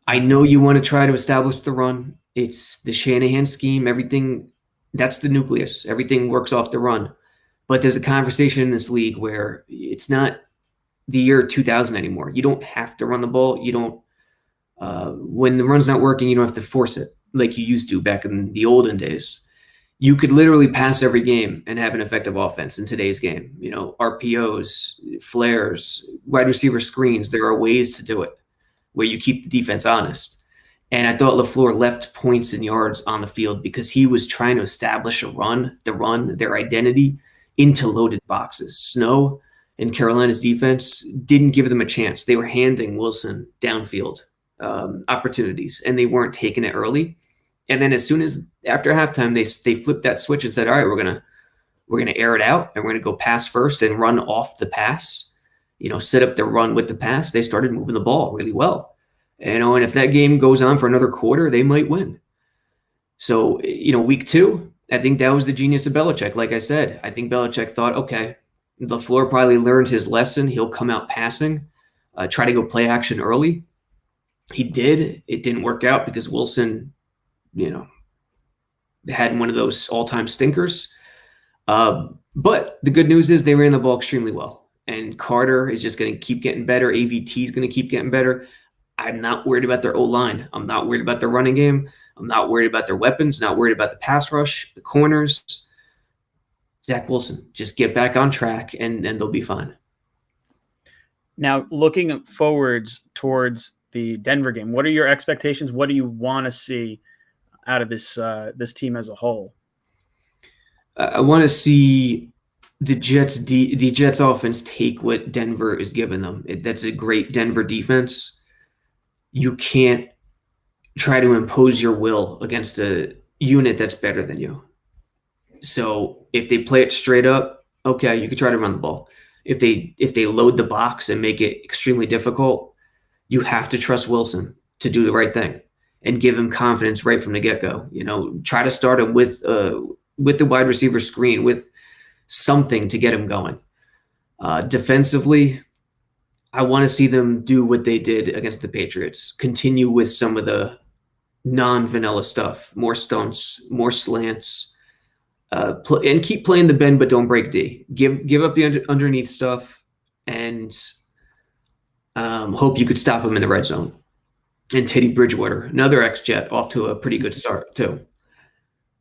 I know you want to try to establish the run. It's the Shanahan scheme. Everything, that's the nucleus. Everything works off the run. But there's a conversation in this league where it's not the year 2000 anymore. You don't have to run the ball. You don't when the run's not working, you don't have to force it like you used to back in the olden days. You could literally pass every game and have an effective offense in today's game. RPOs, flares, wide receiver screens. There are ways to do it where you keep the defense honest. And I thought LaFleur left points and yards on the field because he was trying to establish their identity into loaded boxes. Snow and Carolina's defense didn't give them a chance. They were handing Wilson downfield opportunities, and they weren't taking it early. And then as soon as after halftime, they flipped that switch and said, all right, we're gonna air it out and we're gonna go pass first and run off the pass, set up the run with the pass. They started moving the ball really well. And if that game goes on for another quarter, they might win. So, week 2, I think that was the genius of Belichick. Like I said, I think Belichick thought, okay, LaFleur probably learned his lesson. He'll come out passing, try to go play action early. He did. It didn't work out because Wilson had one of those all-time stinkers. But the good news is they ran the ball extremely well. And Carter is just going to keep getting better. AVT is going to keep getting better. I'm not worried about their O-line. I'm not worried about their running game. I'm not worried about their weapons, not worried about the pass rush, the corners. Zach Wilson, just get back on track, and they'll be fine. Now, looking forwards towards the Denver game, what are your expectations? What do you want to see out of this team as a whole? I want to see the Jets offense take what Denver is giving them. That's a great Denver defense. You can't try to impose your will against a unit that's better than you. So if they play it straight up, okay, you could try to run the ball. If they load the box and make it extremely difficult, you have to trust Wilson to do the right thing and give him confidence right from the get-go. Try to start him with the wide receiver screen, with something to get him going. Defensively, I want to see them do what they did against the Patriots. Continue with some of the non-vanilla stuff, more stunts, more slants, and keep playing the bend but don't break D. Give up the underneath stuff and hope you could stop him in the red zone. And Teddy Bridgewater, another ex-Jet, off to a pretty good start too.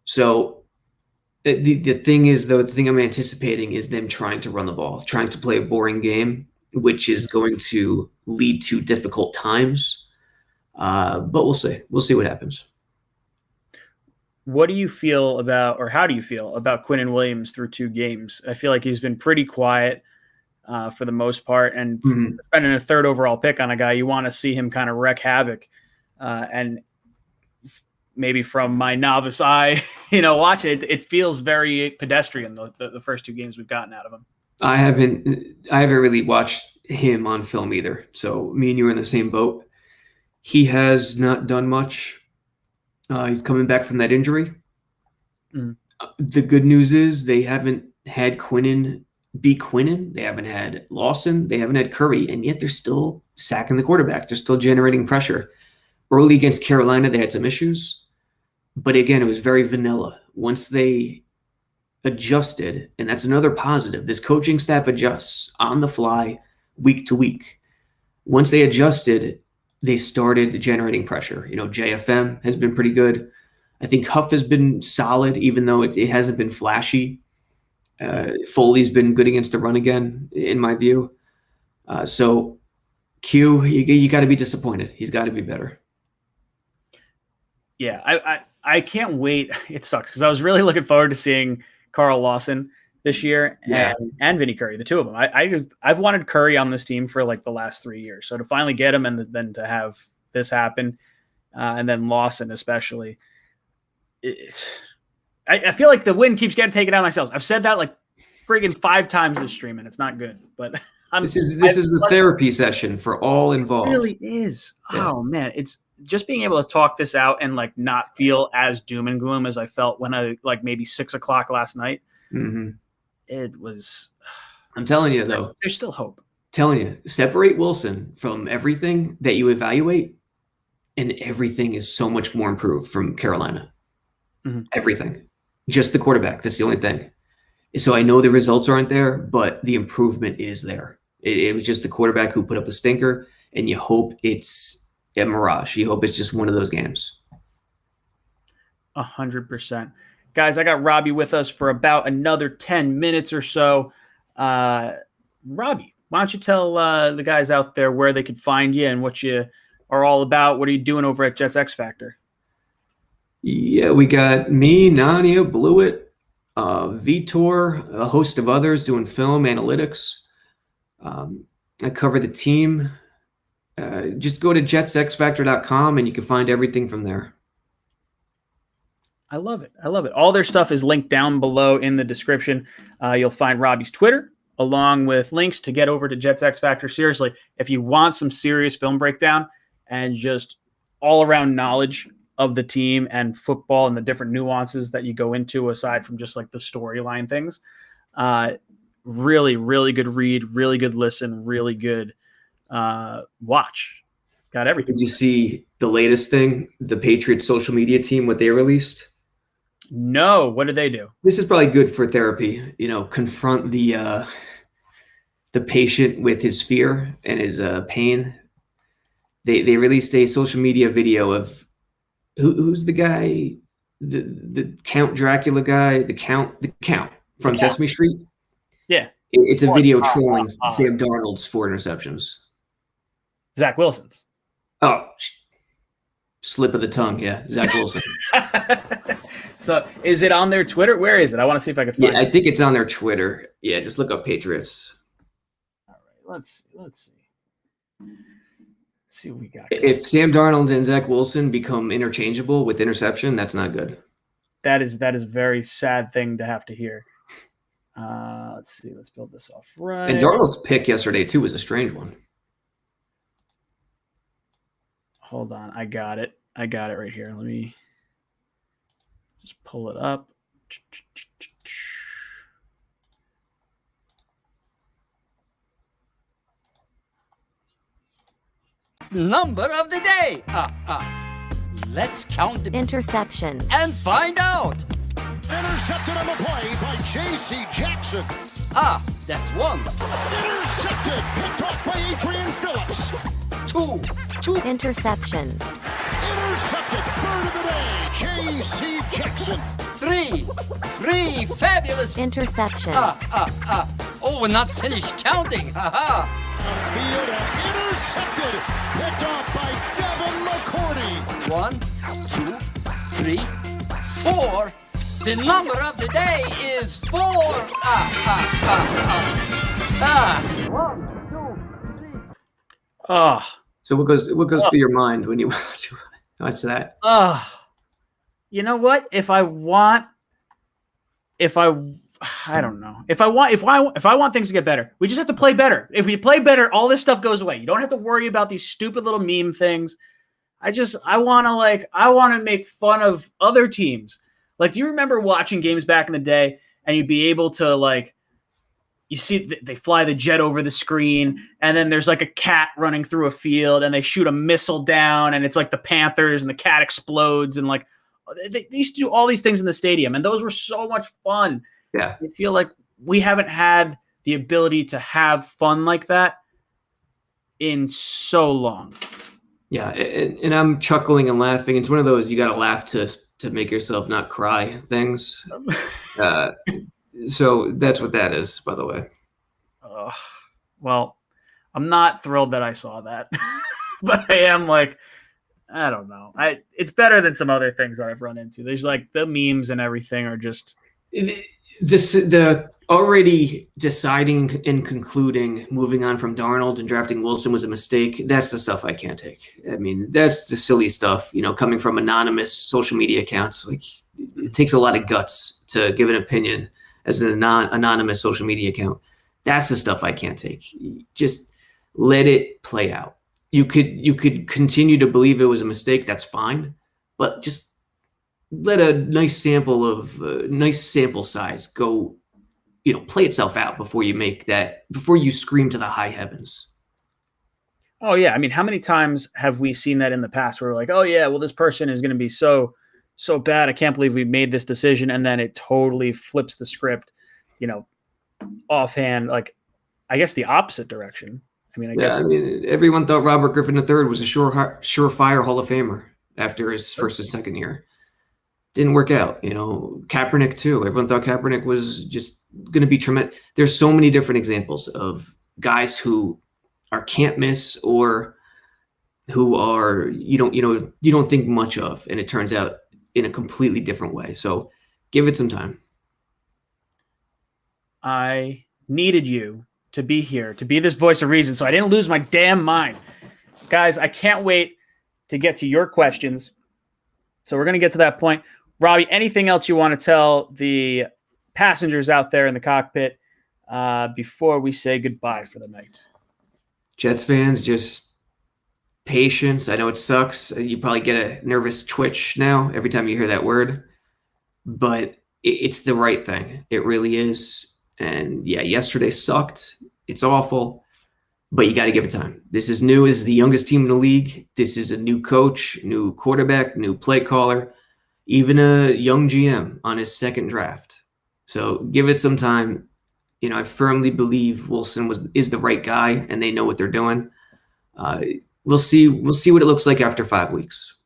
So the thing is, though, the thing I'm anticipating is them trying to run the ball, trying to play a boring game, which is going to lead to difficult times. But we'll see. We'll see what happens. What do you feel about, or how do you feel about Quinnen Williams through 2 games? I feel like he's been pretty quiet for the most part, and spending a 3rd overall pick on a guy, you want to see him kind of wreak havoc. And maybe from my novice eye, watching it, it feels very pedestrian, the first 2 games we've gotten out of him. I haven't really watched him on film either. So me and you are in the same boat. He has not done much. He's coming back from that injury. The good news is they haven't had Quinnen be Quinnen. They haven't had Lawson. They haven't had Curry. And yet they're still sacking the quarterback. They're still generating pressure. Early against Carolina, they had some issues. But again, it was very vanilla. Once they adjusted, and that's another positive. This coaching staff adjusts on the fly, week to week. Once they adjusted, they started generating pressure. JFM has been pretty good. I think Huff has been solid, even though it hasn't been flashy. Foley's been good against the run again, in my view. So Q, you got to be disappointed. He's got to be better. Yeah, I can't wait. It sucks because I was really looking forward to seeing Carl Lawson this year and Vinny Curry, the 2 of them. I've wanted Curry on this team for like the last 3 years. So to finally get him and then to have this happen, and then Lawson especially, I feel like the win keeps getting taken out of myself. I've said that like friggin' 5 times this stream, and it's not good. But this is a therapy session for all involved. It really is. Yeah. Oh man, it's just being able to talk this out and like not feel as doom and gloom as I felt when I like maybe 6 o'clock last night. It was. I'm telling you though, there's still hope. Telling you, separate Wilson from everything that you evaluate, and everything is so much more improved from Carolina. Everything, just the quarterback. That's the only thing. So I know the results aren't there, but the improvement is there. It was just the quarterback who put up a stinker, and you hope it's a mirage. You hope it's just one of those games. 100%. Guys, I got Robby with us for about another 10 minutes or so. Robby, why don't you tell the guys out there where they could find you and what you are all about? What are you doing over at Jets X Factor? Yeah, we got me, Nania, Blewett, Vitor, a host of others doing film analytics. I cover the team. Just go to jetsxfactor.com and you can find everything from there. I love it. I love it. All their stuff is linked down below in the description. You'll find Robby's Twitter along with links to get over to Jets X Factor. Seriously, if you want some serious film breakdown and just all around knowledge of the team and football and the different nuances that you go into aside from just like the storyline things, really, really good read, really good listen, really good watch. Got everything. Did you see the latest thing, the Patriots social media team, what they released? No, what did they do? This is probably good for therapy. Confront the patient with his fear and his pain. They released a social media video of who's the guy, the Count Dracula guy, the Count from Sesame Street. Yeah, it's a video trolling Sam Darnold's 4 interceptions. Zach Wilson's. Oh, slip of the tongue. Yeah, Zach Wilson. So is it on their Twitter? Where is it? I want to see if I can find it. I think it's on their Twitter. Yeah, just look up Patriots. All right, let's see what we got. If Sam Darnold and Zach Wilson become interchangeable with interception, that's not good. That is a very sad thing to have to hear. Let's see. Let's build this off right. And Darnold's pick yesterday too was a strange one. Hold on, I got it right here. Let me just pull it up. Number of the day. Let's count the interceptions and find out. Intercepted on the play by J.C. Jackson. That's 1. Intercepted. Picked off by Adrian Phillips. 2 interceptions. Intercepted. Third of the day. J.C. Jackson. 3 fabulous interceptions. Oh, we're not finished counting. Field and intercepted. Picked off by Devin McCourty. 1, 2, 3, 4. The number of the day is 4. 1, 2, 3. So what goes through your mind when you watch that? You know what? I don't know. If I want things to get better, we just have to play better. If we play better, all this stuff goes away. You don't have to worry about these stupid little meme things. I want to make fun of other teams. Like, do you remember watching games back in the day and you'd be able to you see they fly the jet over the screen and then there's like a cat running through a field and they shoot a missile down and it's like the Panthers and the cat explodes and they used to do all these things in the stadium and those were so much fun. Yeah. I feel like we haven't had the ability to have fun like that in so long. Yeah, and I'm chuckling and laughing. It's one of those you got to laugh to make yourself not cry things. So that's what that is, by the way. Well, I'm not thrilled that I saw that, but I am I don't know. It's better than some other things that I've run into. There's the memes and everything are just the already deciding and concluding, moving on from Darnold and drafting Wilson was a mistake. That's the stuff I can't take. I mean, that's the silly stuff, coming from anonymous social media accounts. It takes a lot of guts to give an opinion as an anonymous social media account. That's the stuff I can't take. Just let it play out. You could continue to believe it was a mistake. That's fine, but just let a nice sample size go, play itself out before you scream to the high heavens. Oh yeah. I mean, how many times have we seen that in the past where we're like, oh yeah, well, this person is going to be so bad. I can't believe we made this decision. And then it totally flips the script, offhand, I guess the opposite direction. I mean, everyone thought Robert Griffin III was a surefire Hall of Famer after his first and second year. didn't work out. Kaepernick too. Everyone thought Kaepernick was just going to be tremendous. There's so many different examples of guys who are can't miss or who are you don't think much of, and it turns out in a completely different way. So give it some time. I needed you to be here, to be this voice of reason, so I didn't lose my damn mind. Guys, I can't wait to get to your questions. So we're going to get to that point. Robby, anything else you want to tell the passengers out there in the cockpit before we say goodbye for the night? Jets fans, just patience. I know it sucks. You probably get a nervous twitch now every time you hear that word, but it's the right thing. It really is. And yeah, yesterday sucked. It's awful, but you got to give it time. This is new. This is the youngest team in the league. This is a new coach, new quarterback, new play caller, even a young GM on his second draft. So give it some time. I firmly believe Wilson is the right guy, and they know what they're doing. We'll see what it looks like after 5 weeks.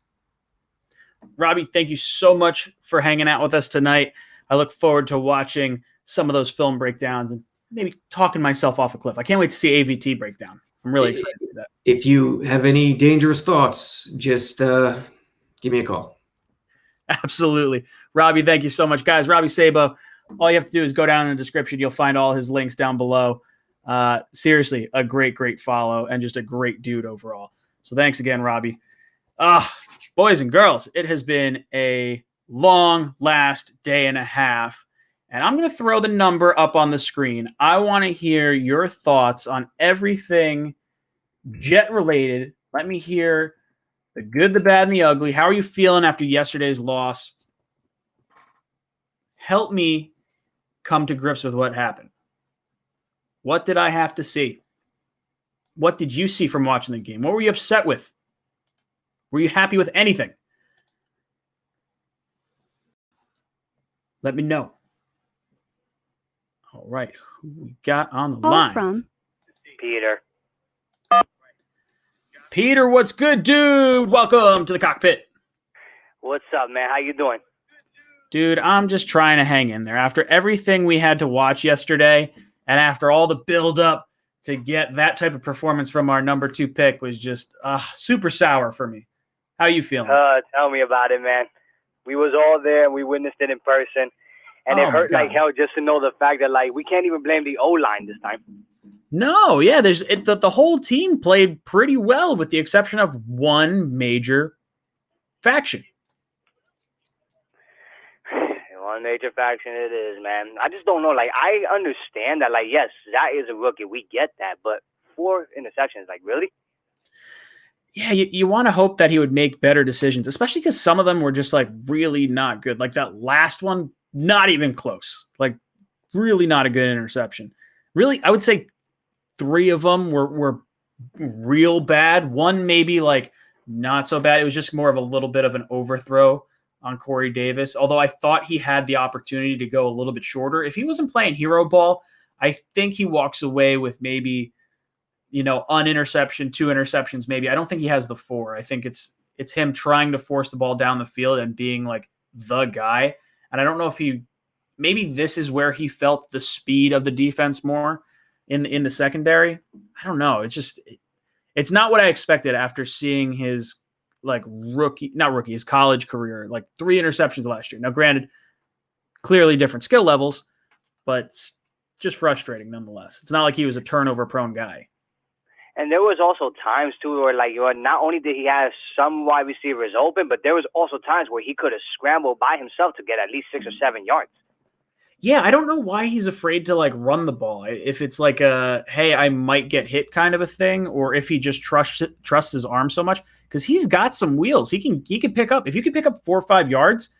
Robby, thank you so much for hanging out with us tonight. I look forward to watching some of those film breakdowns and maybe talking myself off a cliff. I can't wait to see AVT breakdown. I'm really excited for that. If you have any dangerous thoughts, just give me a call. Absolutely. Robby, thank you so much. Guys, Robby Sabo, all you have to do is go down in the description. You'll find all his links down below. Seriously, a great follow and just a great dude overall. So thanks again, Robby. Boys and girls, it has been a long last day and a half. And I'm going to throw the number up on the screen. I want to hear your thoughts on everything Jet related. Let me hear the good, the bad, and the ugly. How are you feeling after yesterday's loss? Help me come to grips with what happened. What did I have to see? What did you see from watching the game? What were you upset with? Were you happy with anything? Let me know. All right, who we got on the line? From Peter. Peter, what's good, dude? Welcome to the cockpit. What's up, man? How you doing? Dude, I'm just trying to hang in there. After everything we had to watch yesterday, and after all the build-up to get that type of performance from our number 2 pick was just super sour for me. How you feeling? Tell me about it, man. We was all there, and we witnessed it in person. And it hurt like hell just to know the fact that, we can't even blame the O-line this time. No, yeah, the whole team played pretty well with the exception of one major faction. One major faction it is, man. I just don't know. I understand that, yes, that is a rookie. We get that. But 4 interceptions, really? Yeah, you want to hope that he would make better decisions, especially because some of them were just, really not good. That last one, not even close. Really not a good interception. Really, I would say 3 of them were real bad. One maybe, not so bad. It was just more of a little bit of an overthrow on Corey Davis, although I thought he had the opportunity to go a little bit shorter. If he wasn't playing hero ball, I think he walks away with maybe, an interception, 2 interceptions maybe. I don't think he has the 4. I think it's him trying to force the ball down the field and being the guy. And I don't know if maybe this is where he felt the speed of the defense more in the secondary. I don't know. It's not what I expected after seeing his his college career, 3 interceptions last year. Now, granted, clearly different skill levels, but it's just frustrating nonetheless. It's not like he was a turnover prone guy. And there was also times too where not only did he have some wide receivers open, but there was also times where he could have scrambled by himself to get at least 6 or 7 yards. Yeah, I don't know why he's afraid to run the ball. If it's a hey, I might get hit kind of a thing, or if he just trusts his arm so much, because he's got some wheels. He can pick up. If you can pick up 4 or 5 yards,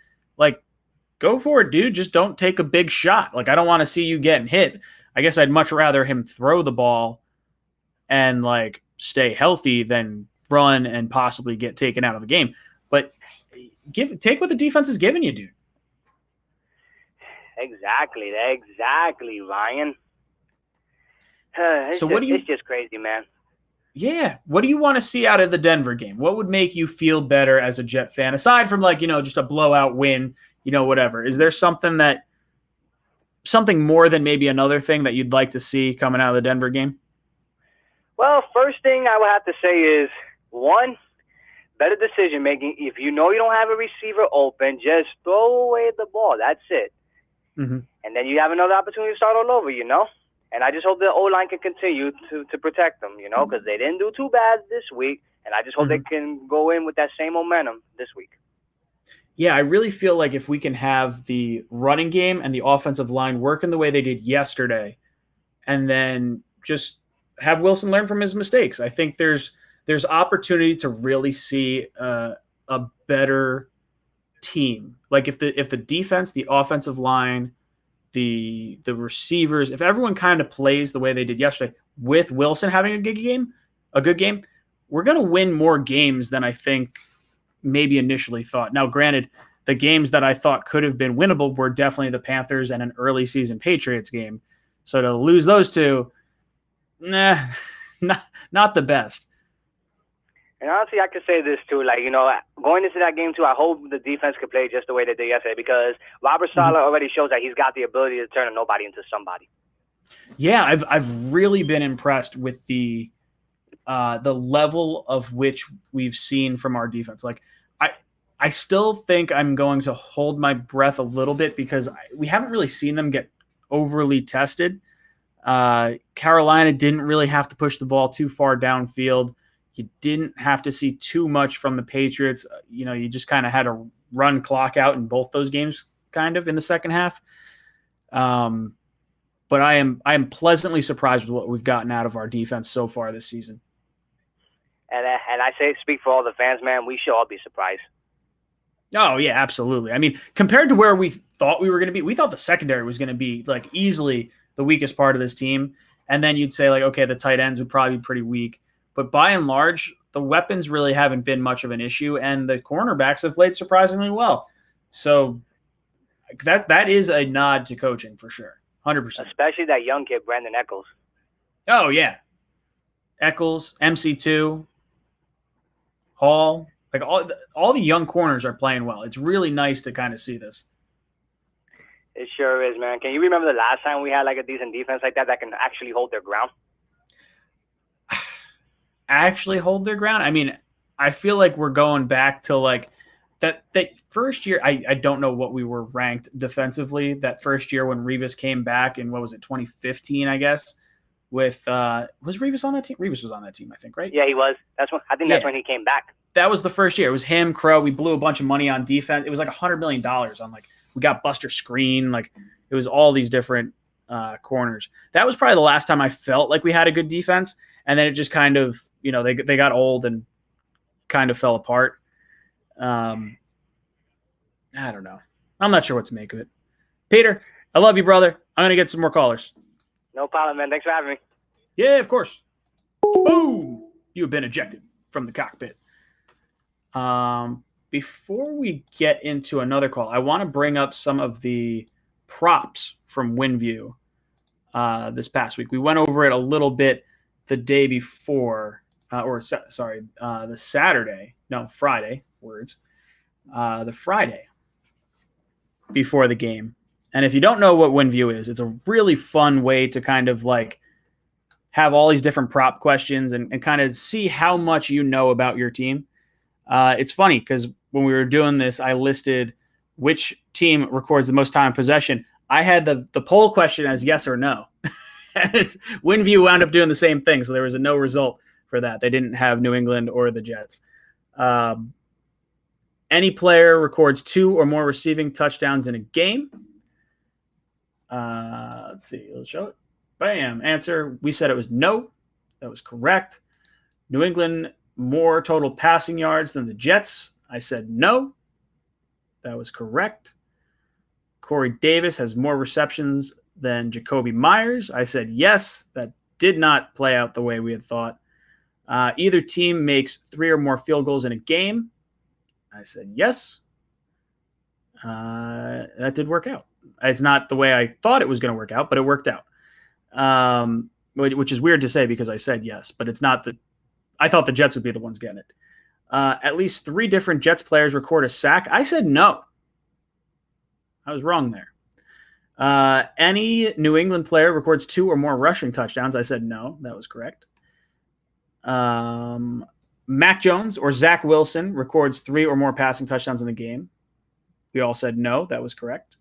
go for it, dude. Just don't take a big shot. I don't want to see you getting hit. I guess I'd much rather him throw the ball and stay healthy than run and possibly get taken out of the game. But take what the defense is giving you, dude. Exactly, Ryan. It's just crazy, man. Yeah. What do you want to see out of the Denver game? What would make you feel better as a Jet fan, aside from just a blowout win, whatever? Is there something more than maybe another thing that you'd like to see coming out of the Denver game? Well, first thing I would have to say is, one, better decision making. If you know you don't have a receiver open, just throw away the ball. That's it. Mm-hmm. And then you have another opportunity to start all over, And I just hope the O-line can continue to protect them, because they didn't do too bad this week. And I just hope they can go in with that same momentum this week. Yeah, I really feel like if we can have the running game and the offensive line working the way they did yesterday, and then just have Wilson learn from his mistakes, I think there's opportunity to really see a better team. Like if the defense, the offensive line, the receivers, if everyone kind of plays the way they did yesterday, with Wilson having a good game, we're going to win more games than I think maybe initially thought. Now, granted, the games that I thought could have been winnable were definitely the Panthers and an early season Patriots game. So to lose those two, not the best. And honestly, I could say this too, going into that game too, I hope the defense could play just the way they did yesterday, because Robert Saleh already shows that he's got the ability to turn a nobody into somebody. Yeah, I've really been impressed with the level of which we've seen from our defense. Like I still think I'm going to hold my breath a little bit because we haven't really seen them get overly tested. Carolina didn't really have to push the ball too far downfield. You didn't have to see too much from the Patriots. You just kind of had to run clock out in both those games kind of in the second half. But I am pleasantly surprised with what we've gotten out of our defense so far this season. And I speak for all the fans, man, we should all be surprised. Oh, yeah, absolutely. I mean, compared to where we thought we were going to be, we thought the secondary was going to be easily the weakest part of this team. And then you'd say okay, the tight ends would probably be pretty weak. But by and large, the weapons really haven't been much of an issue, and the cornerbacks have played surprisingly well. So that is a nod to coaching for sure, 100%. Especially that young kid, Brandon Echols. Oh, yeah. Echols, MC2, Hall, all the young corners are playing well. It's really nice to kind of see this. It sure is, man. Can you remember the last time we had a decent defense like that can actually hold their ground? Actually hold their ground? I mean, I feel like we're going back to that first year. I don't know what we were ranked defensively that first year when Revis came back in, 2015, I guess. With was Revis on that team? Revis was on that team, I think, right? Yeah, he was. That's when he came back. That was the first year. It was him, Crow. We blew a bunch of money on defense. It was $100 million on we got Buster Screen. It was all these different corners. That was probably the last time I felt like we had a good defense. And then it just kind of, they got old and kind of fell apart. I don't know. I'm not sure what to make of it. Peter, I love you, brother. I'm going to get some more callers. No problem, man. Thanks for having me. Yeah, of course. Boom! You have been ejected from the cockpit. Before we get into another call, I want to bring up some of the props from WinView this past week. We went over it a little bit the day before, the Saturday. No, Friday. Words. The Friday before the game. And if you don't know what WinView is, it's a really fun way to kind of have all these different prop questions and kind of see how much you know about your team. It's funny because when we were doing this, I listed which team records the most time in possession. I had the poll question as yes or no. WinView wound up doing the same thing, so there was a no result for that. They didn't have New England or the Jets. Any player records 2 or more receiving touchdowns in a game. Let's see. Let's show it. Bam. Answer. We said it was no. That was correct. New England more total passing yards than the Jets. I said no. That was correct. Corey Davis has more receptions than Jacoby Myers. I said yes. That did not play out the way we had thought. Either team makes 3 or more field goals in a game. I said yes. That did work out. It's not the way I thought it was going to work out, but it worked out. Which is weird to say because I said yes, but it's not I thought the Jets would be the ones getting it. At least 3 different Jets players record a sack. I said no. I was wrong there. Any New England player records 2 or more rushing touchdowns. I said no. That was correct. Mac Jones or Zach Wilson records 3 or more passing touchdowns in the game. We all said no. That was correct.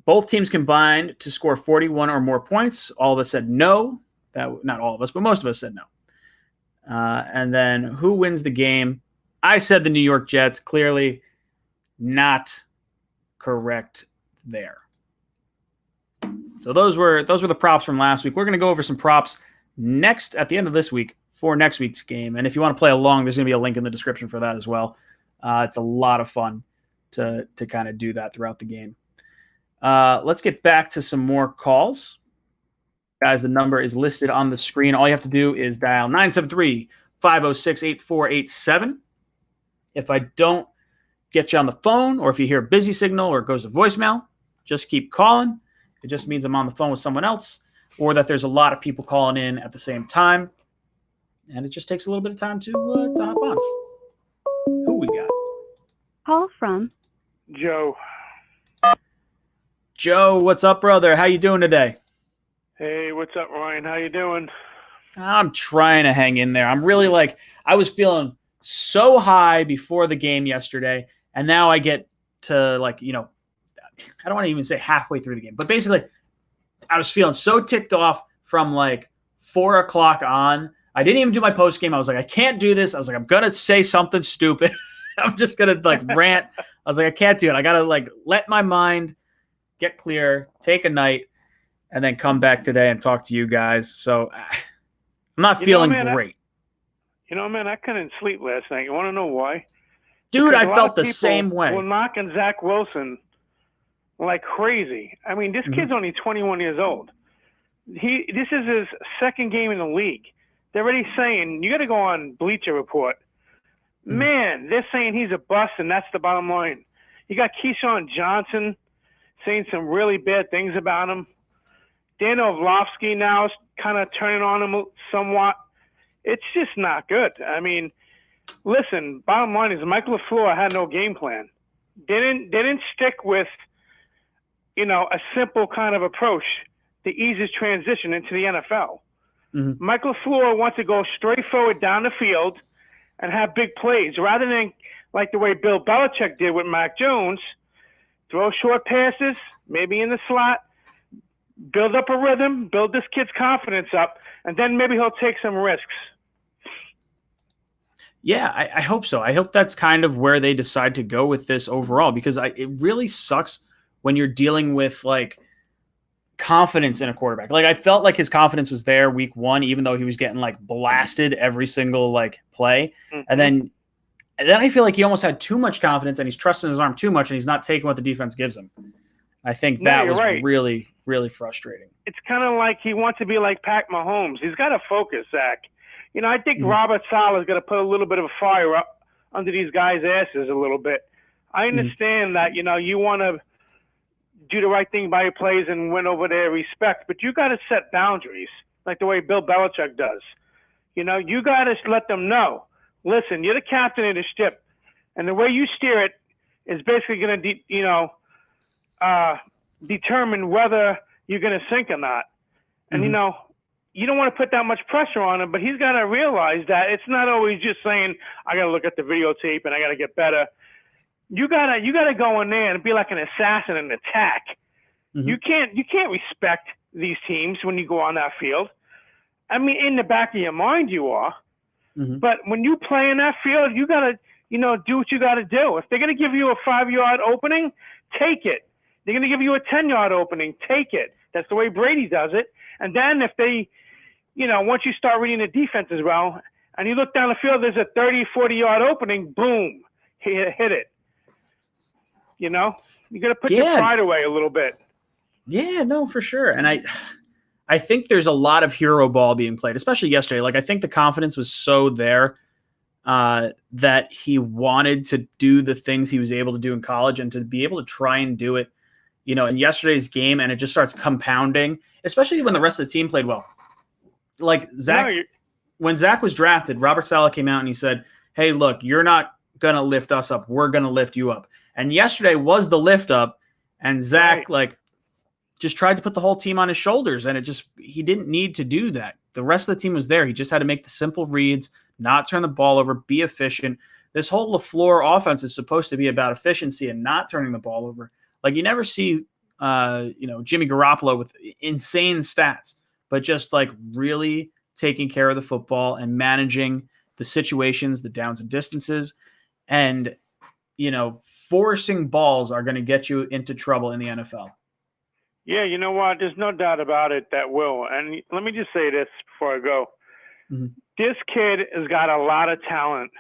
Both teams combined to score 41 or more points. All of us said no. Not all of us, but most of us said no. And then who wins the game? I said the New York Jets. Clearly not correct there. So those were the props from last week. We're going to go over some props next at the end of this week for next week's game. And if you want to play along, there's going to be a link in the description for that as well. It's a lot of fun to kind of do that throughout the game. Let's get back to some more calls. Guys, the number is listed on the screen. All you have to do is dial 973-506-8487. If I don't get you on the phone, or if you hear a busy signal or it goes to voicemail, just keep calling. It just means I'm on the phone with someone else, or that there's a lot of people calling in at the same time. And it just takes a little bit of time to hop on. Who we got? Call from Joe. Joe, what's up, brother? How you doing today? Hey, what's up, Ryan? How you doing? I'm trying to hang in there. I'm really I was feeling so high before the game yesterday, and now I get to I don't want to even say halfway through the game, but basically I was feeling so ticked off from 4 o'clock on. I didn't even do my post game. I was like, I can't do this. I was like, I'm going to say something stupid. I'm just going to rant. I was like, I can't do it. I got to let my mind get clear, take a night, and then come back today and talk to you guys. So I'm not feeling great. I couldn't sleep last night. You want to know why? Dude, Because I felt the same way. We're knocking Zach Wilson like crazy. I mean, this kid's only 21 years old. This is his second game in the league. They're already saying, you got to go on Bleacher Report. Man, they're saying he's a bust, and that's the bottom line. You got Keyshawn Johnson saying some really bad things about him. Dan Orlovsky now is kind of turning on him somewhat. It's just not good. I mean, listen, bottom line is Mike LaFleur had no game plan. They didn't stick with, a simple kind of approach to ease his transition into the NFL. Mike LaFleur wants to go straight forward down the field and have big plays rather than like the way Bill Belichick did with Mac Jones, throw short passes, maybe in the slot, build up a rhythm, build this kid's confidence up, and then maybe he'll take some risks. Yeah, I hope so. I hope that's kind of where they decide to go with this overall, because it really sucks when you're dealing with confidence in a quarterback. I felt like his confidence was there week 1, even though he was getting blasted every single play. And then I feel like he almost had too much confidence and he's trusting his arm too much and he's not taking what the defense gives him. I think that was really, really frustrating. It's kind of like he wants to be like Pat Mahomes. He's got to focus, Zach. I think Robert Saleh is going to put a little bit of a fire up under these guys' asses a little bit. I understand that, you want to do the right thing by your plays and win over their respect, but you got to set boundaries like the way Bill Belichick does. You got to let them know, listen, you're the captain of the ship, and the way you steer it is basically going to, determine whether you're going to sink or not. And, you don't want to put that much pressure on him, but he's got to realize that it's not always just saying, I got to look at the videotape and I got to get better. You gotta go in there and be like an assassin and attack. You can't respect these teams when you go on that field. I mean, in the back of your mind you are, but when you play in that field, you gotta do what you gotta do. If they're gonna give you a 5-yard opening, take it. They're gonna give you a 10-yard opening, take it. That's the way Brady does it. And then if they, once you start reading the defense as well, and you look down the field, there's a 30, 40-yard opening, boom, hit it. You got to put your pride away a little bit. Yeah, no, for sure. And I think there's a lot of hero ball being played, especially yesterday. I think the confidence was so there that he wanted to do the things he was able to do in college and to be able to try and do it, in yesterday's game. And it just starts compounding, especially when the rest of the team played well. Zach, when Zach was drafted, Robert Saleh came out and he said, hey, look, you're not going to lift us up. We're going to lift you up. And yesterday was the lift up, and Zach just tried to put the whole team on his shoulders, and he didn't need to do that. The rest of the team was there. He just had to make the simple reads, not turn the ball over, be efficient. This whole LaFleur offense is supposed to be about efficiency and not turning the ball over. Like, you never see Jimmy Garoppolo with insane stats, but just like really taking care of the football and managing the situations, the downs and distances, and forcing balls are going to get you into trouble in the NFL. Yeah, you know what? There's no doubt about it that will. And let me just say this before I go. Mm-hmm. This kid has got a lot of talent.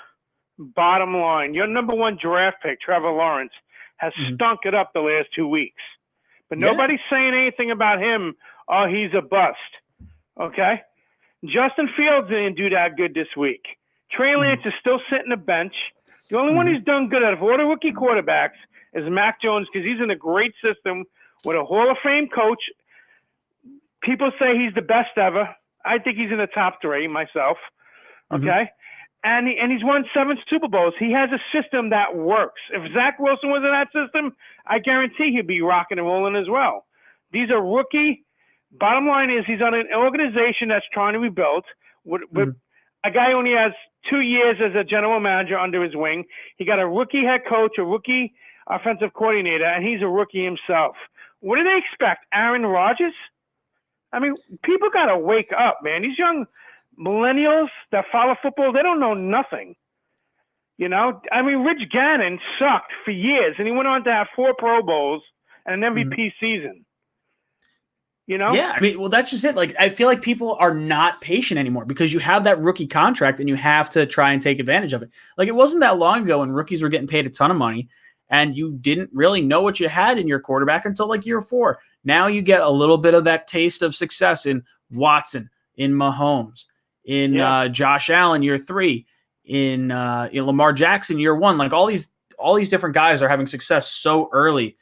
Bottom line, your number one draft pick, Trevor Lawrence, has stunk it up the last 2 weeks. But nobody's saying anything about him. Oh, he's a bust. Okay? Justin Fields didn't do that good this week. Trey Lance is still sitting the bench. The only one who's done good out of all the rookie quarterbacks is Mac Jones, because he's in a great system with a Hall of Fame coach. People say he's the best ever. I think he's in the top 3 myself. Okay? And he's won 7 Super Bowls. He has a system that works. If Zach Wilson was in that system, I guarantee he'd be rocking and rolling as well. These are rookie. Bottom line is he's on an organization that's trying to be built. With a guy who only has 2 years as a general manager under his wing. He got a rookie head coach, a rookie offensive coordinator, and he's a rookie himself. What do they expect? Aaron Rodgers? I mean, people got to wake up, man. These young millennials that follow football, they don't know nothing. I mean, Rich Gannon sucked for years, and he went on to have 4 Pro Bowls and an MVP season. Yeah, I mean, well, that's just it. Like, I feel like people are not patient anymore because you have that rookie contract and you have to try and take advantage of it. Like, it wasn't that long ago when rookies were getting paid a ton of money and you didn't really know what you had in your quarterback until like year 4. Now you get a little bit of that taste of success in Watson, in Mahomes, in Josh Allen year 3, in Lamar Jackson year 1. Like, all these different guys are having success so early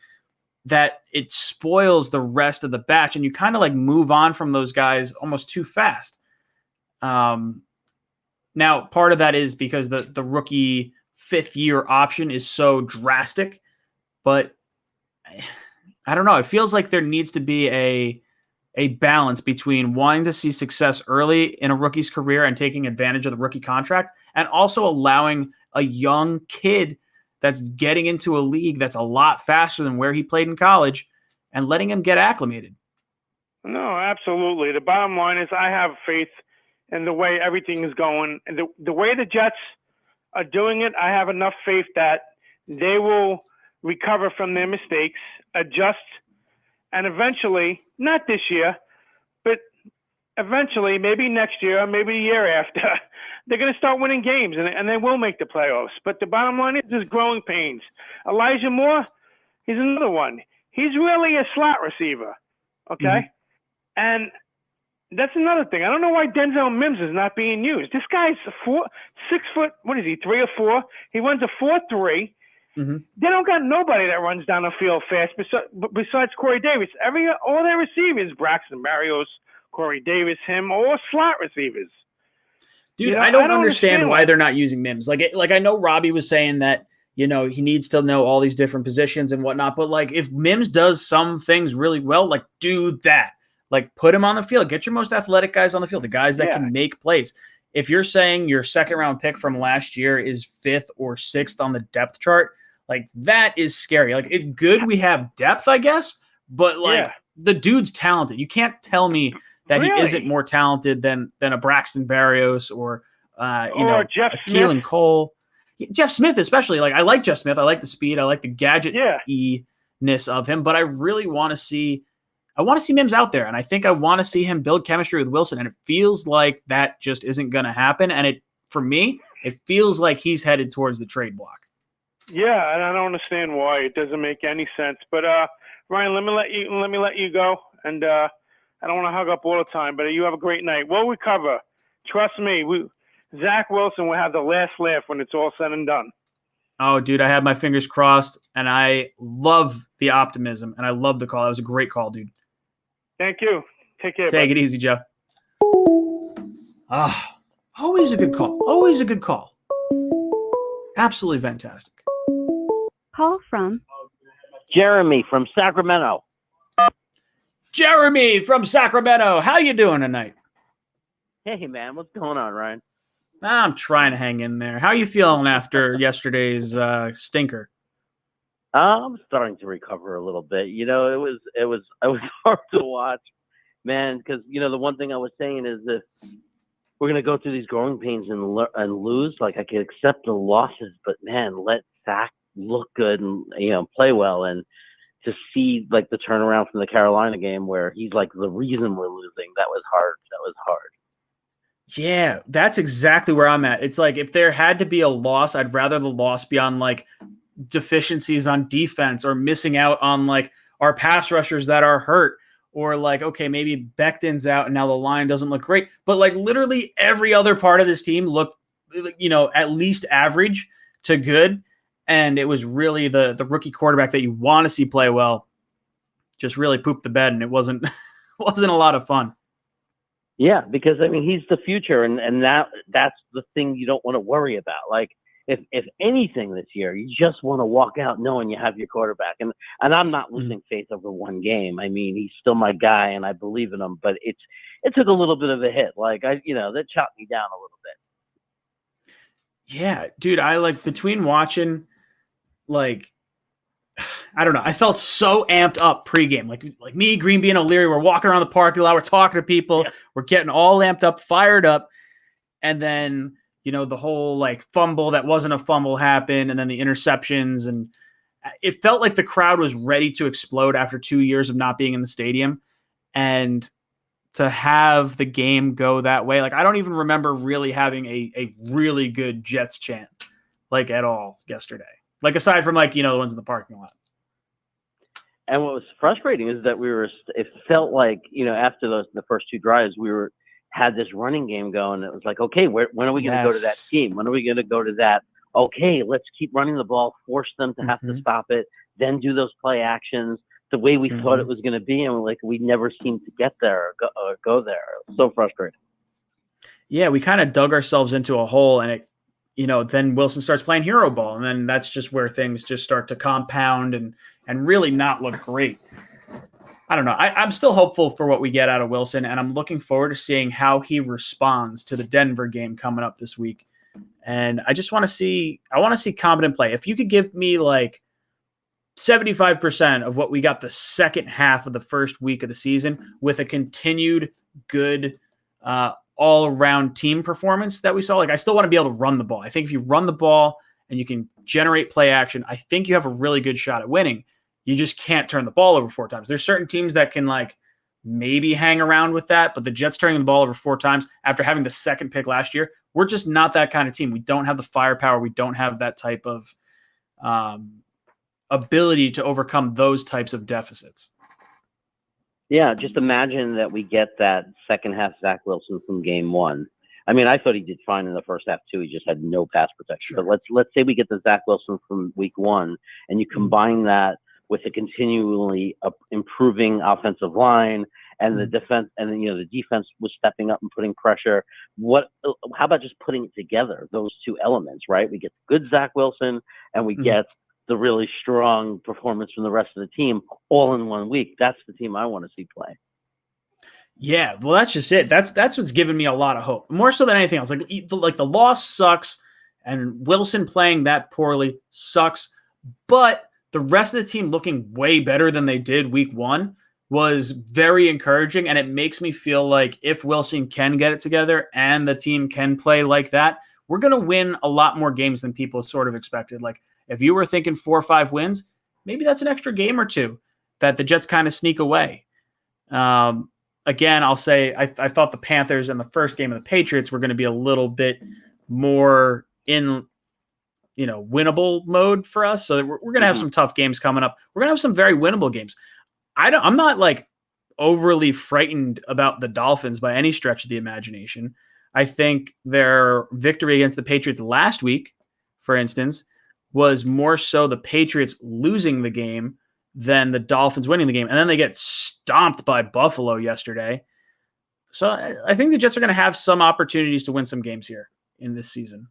that it spoils the rest of the batch, and you kind of like move on from those guys almost too fast. Now, part of that is because the rookie 5th year option is so drastic, but I don't know. It feels like there needs to be a balance between wanting to see success early in a rookie's career and taking advantage of the rookie contract, and also allowing a young kid that's getting into a league that's a lot faster than where he played in college and letting him get acclimated. No, absolutely. The bottom line is I have faith in the way everything is going. And the way the Jets are doing it, I have enough faith that they will recover from their mistakes, adjust, and eventually, not this year, but eventually, maybe next year, or maybe the year after, they're going to start winning games, and they will make the playoffs. But the bottom line is there's growing pains. Elijah Moore, he's another one. He's really a slot receiver, okay? And that's another thing. I don't know why Denzel Mims is not being used. This guy's 6 foot, what is he, 3 or 4? He runs a 4.3. They don't got nobody that runs down the field fast besides Corey Davis. All their receivers, Braxton Berrios, Corey Davis, him, all slot receivers. Dude, I don't understand why they're not using Mims. Like I know Robby was saying that, he needs to know all these different positions and whatnot. But like, if Mims does some things really well, like, do that. Like, put him on the field. Get your most athletic guys on the field, the guys that can make plays. If you're saying your 2nd round pick from last year is 5th or 6th on the depth chart, like, that is scary. Like, it's good we have depth, I guess, but like the dude's talented. You can't tell me that he isn't more talented than a Braxton Berrios or Jeff Keelan Cole. Jeff Smith, especially. Like, I like Jeff Smith. I like the speed. I like the gadget-y-ness of him. But I really want to see Mims out there, and I think I want to see him build chemistry with Wilson. And it feels like that just isn't going to happen. And for me, it feels like he's headed towards the trade block. Yeah, and I don't understand why. It doesn't make any sense. But Ryan, let me let you go, and I don't want to hug up all the time, but you have a great night. We'll recover. Trust me. Zach Wilson will have the last laugh when it's all said and done. Oh, dude, I have my fingers crossed, and I love the optimism, and I love the call. That was a great call, dude. Thank you. Take care. Take it easy, Joe. Always a good call. Always a good call. Absolutely fantastic. Call from Jeremy from Sacramento. Jeremy from Sacramento. How you doing tonight? Hey, man. What's going on, Ryan? I'm trying to hang in there. How you feeling after yesterday's stinker? I'm starting to recover a little bit. You know, it was hard to watch, man, because, you know, the one thing I was saying is that we're going to go through these growing pains and lose. Like, I can accept the losses, but, man, let Zach look good and, you know, play well. And to see, like, the turnaround from the Carolina game where he's, like, the reason we're losing, that was hard. That was hard. Yeah, that's exactly where I'm at. It's like if there had to be a loss, I'd rather the loss be on, like, deficiencies on defense or missing out on, like, our pass rushers that are hurt. Or like, okay, maybe Becton's out and now the line doesn't look great. But like literally every other part of this team looked, you know, at least average to good. And it was really the rookie quarterback that you want to see play well just really pooped the bed, and it wasn't a lot of fun. Yeah, because I mean he's the future, and that's the thing you don't want to worry about. Like if anything this year, you just want to walk out knowing you have your quarterback. And I'm not losing faith over one game. I mean, he's still my guy, and I believe in him. But it took a little bit of a hit. Like that chopped me down a little bit. Yeah, dude, I like between watching, like, I don't know, I felt so amped up pregame. Like me, Green Bean, O'Leary, we're walking around the parking lot, we're talking to people, we're getting all amped up, fired up, and then the whole like fumble that wasn't a fumble happened, and then the interceptions, and it felt like the crowd was ready to explode after 2 years of not being in the stadium, and to have the game go that way. Like, I don't even remember really having a really good Jets chant, like, at all yesterday. Like, aside from, like, the ones in the parking lot. And what was frustrating is that it felt like, after the first two drives, had this running game going. It was like, okay, when are we going to go to that team? When are we going to go to that? Okay, let's keep running the ball, force them to have to stop it, then do those play actions the way we thought it was going to be. And like, we never seemed to get there or go there. It was so frustrating. Yeah, we kind of dug ourselves into a hole, and it, then Wilson starts playing hero ball, and then that's just where things just start to compound and really not look great. I don't know. I'm still hopeful for what we get out of Wilson, and I'm looking forward to seeing how he responds to the Denver game coming up this week. And I just want to see competent play. If you could give me like 75% of what we got the second half of the first week of the season with a continued good all-around team performance that we saw, like, I still want to be able to run the ball. I think if you run the ball and you can generate play action, I think you have a really good shot at winning. You just can't turn the ball over 4 times. There's certain teams that can like maybe hang around with that, but the Jets turning the ball over 4 times after having the second pick last year, we're just not that kind of team. We don't have the firepower. We don't have that type of ability to overcome those types of deficits. Yeah, just imagine that we get that second half Zach Wilson from game 1. I mean, I thought he did fine in the first half too. He just had no pass protection. Sure. But let's say we get the Zach Wilson from week 1, and you combine that with a continually improving offensive line and the defense, and then, the defense was stepping up and putting pressure. How about just putting it together, those two elements, right? We get good Zach Wilson, and we get the really strong performance from the rest of the team all in 1 week. That's the team I want to see play. Yeah, well, that's just it. That's what's given me a lot of hope, more so than anything else. Like the loss sucks, and Wilson playing that poorly sucks, but the rest of the team looking way better than they did week 1 was very encouraging, and it makes me feel like if Wilson can get it together and the team can play like that, we're going to win a lot more games than people sort of expected. Like, if you were thinking 4 or 5 wins, maybe that's an extra game or 2 that the Jets kind of sneak away. Again, I'll say I thought the Panthers and the first game of the Patriots were going to be a little bit more in winnable mode for us. So we're going to have some tough games coming up. We're going to have some very winnable games. I'm not like overly frightened about the Dolphins by any stretch of the imagination. I think their victory against the Patriots last week, for instance, was more so the Patriots losing the game than the Dolphins winning the game. And then they get stomped by Buffalo yesterday. So I think the Jets are going to have some opportunities to win some games here in this season.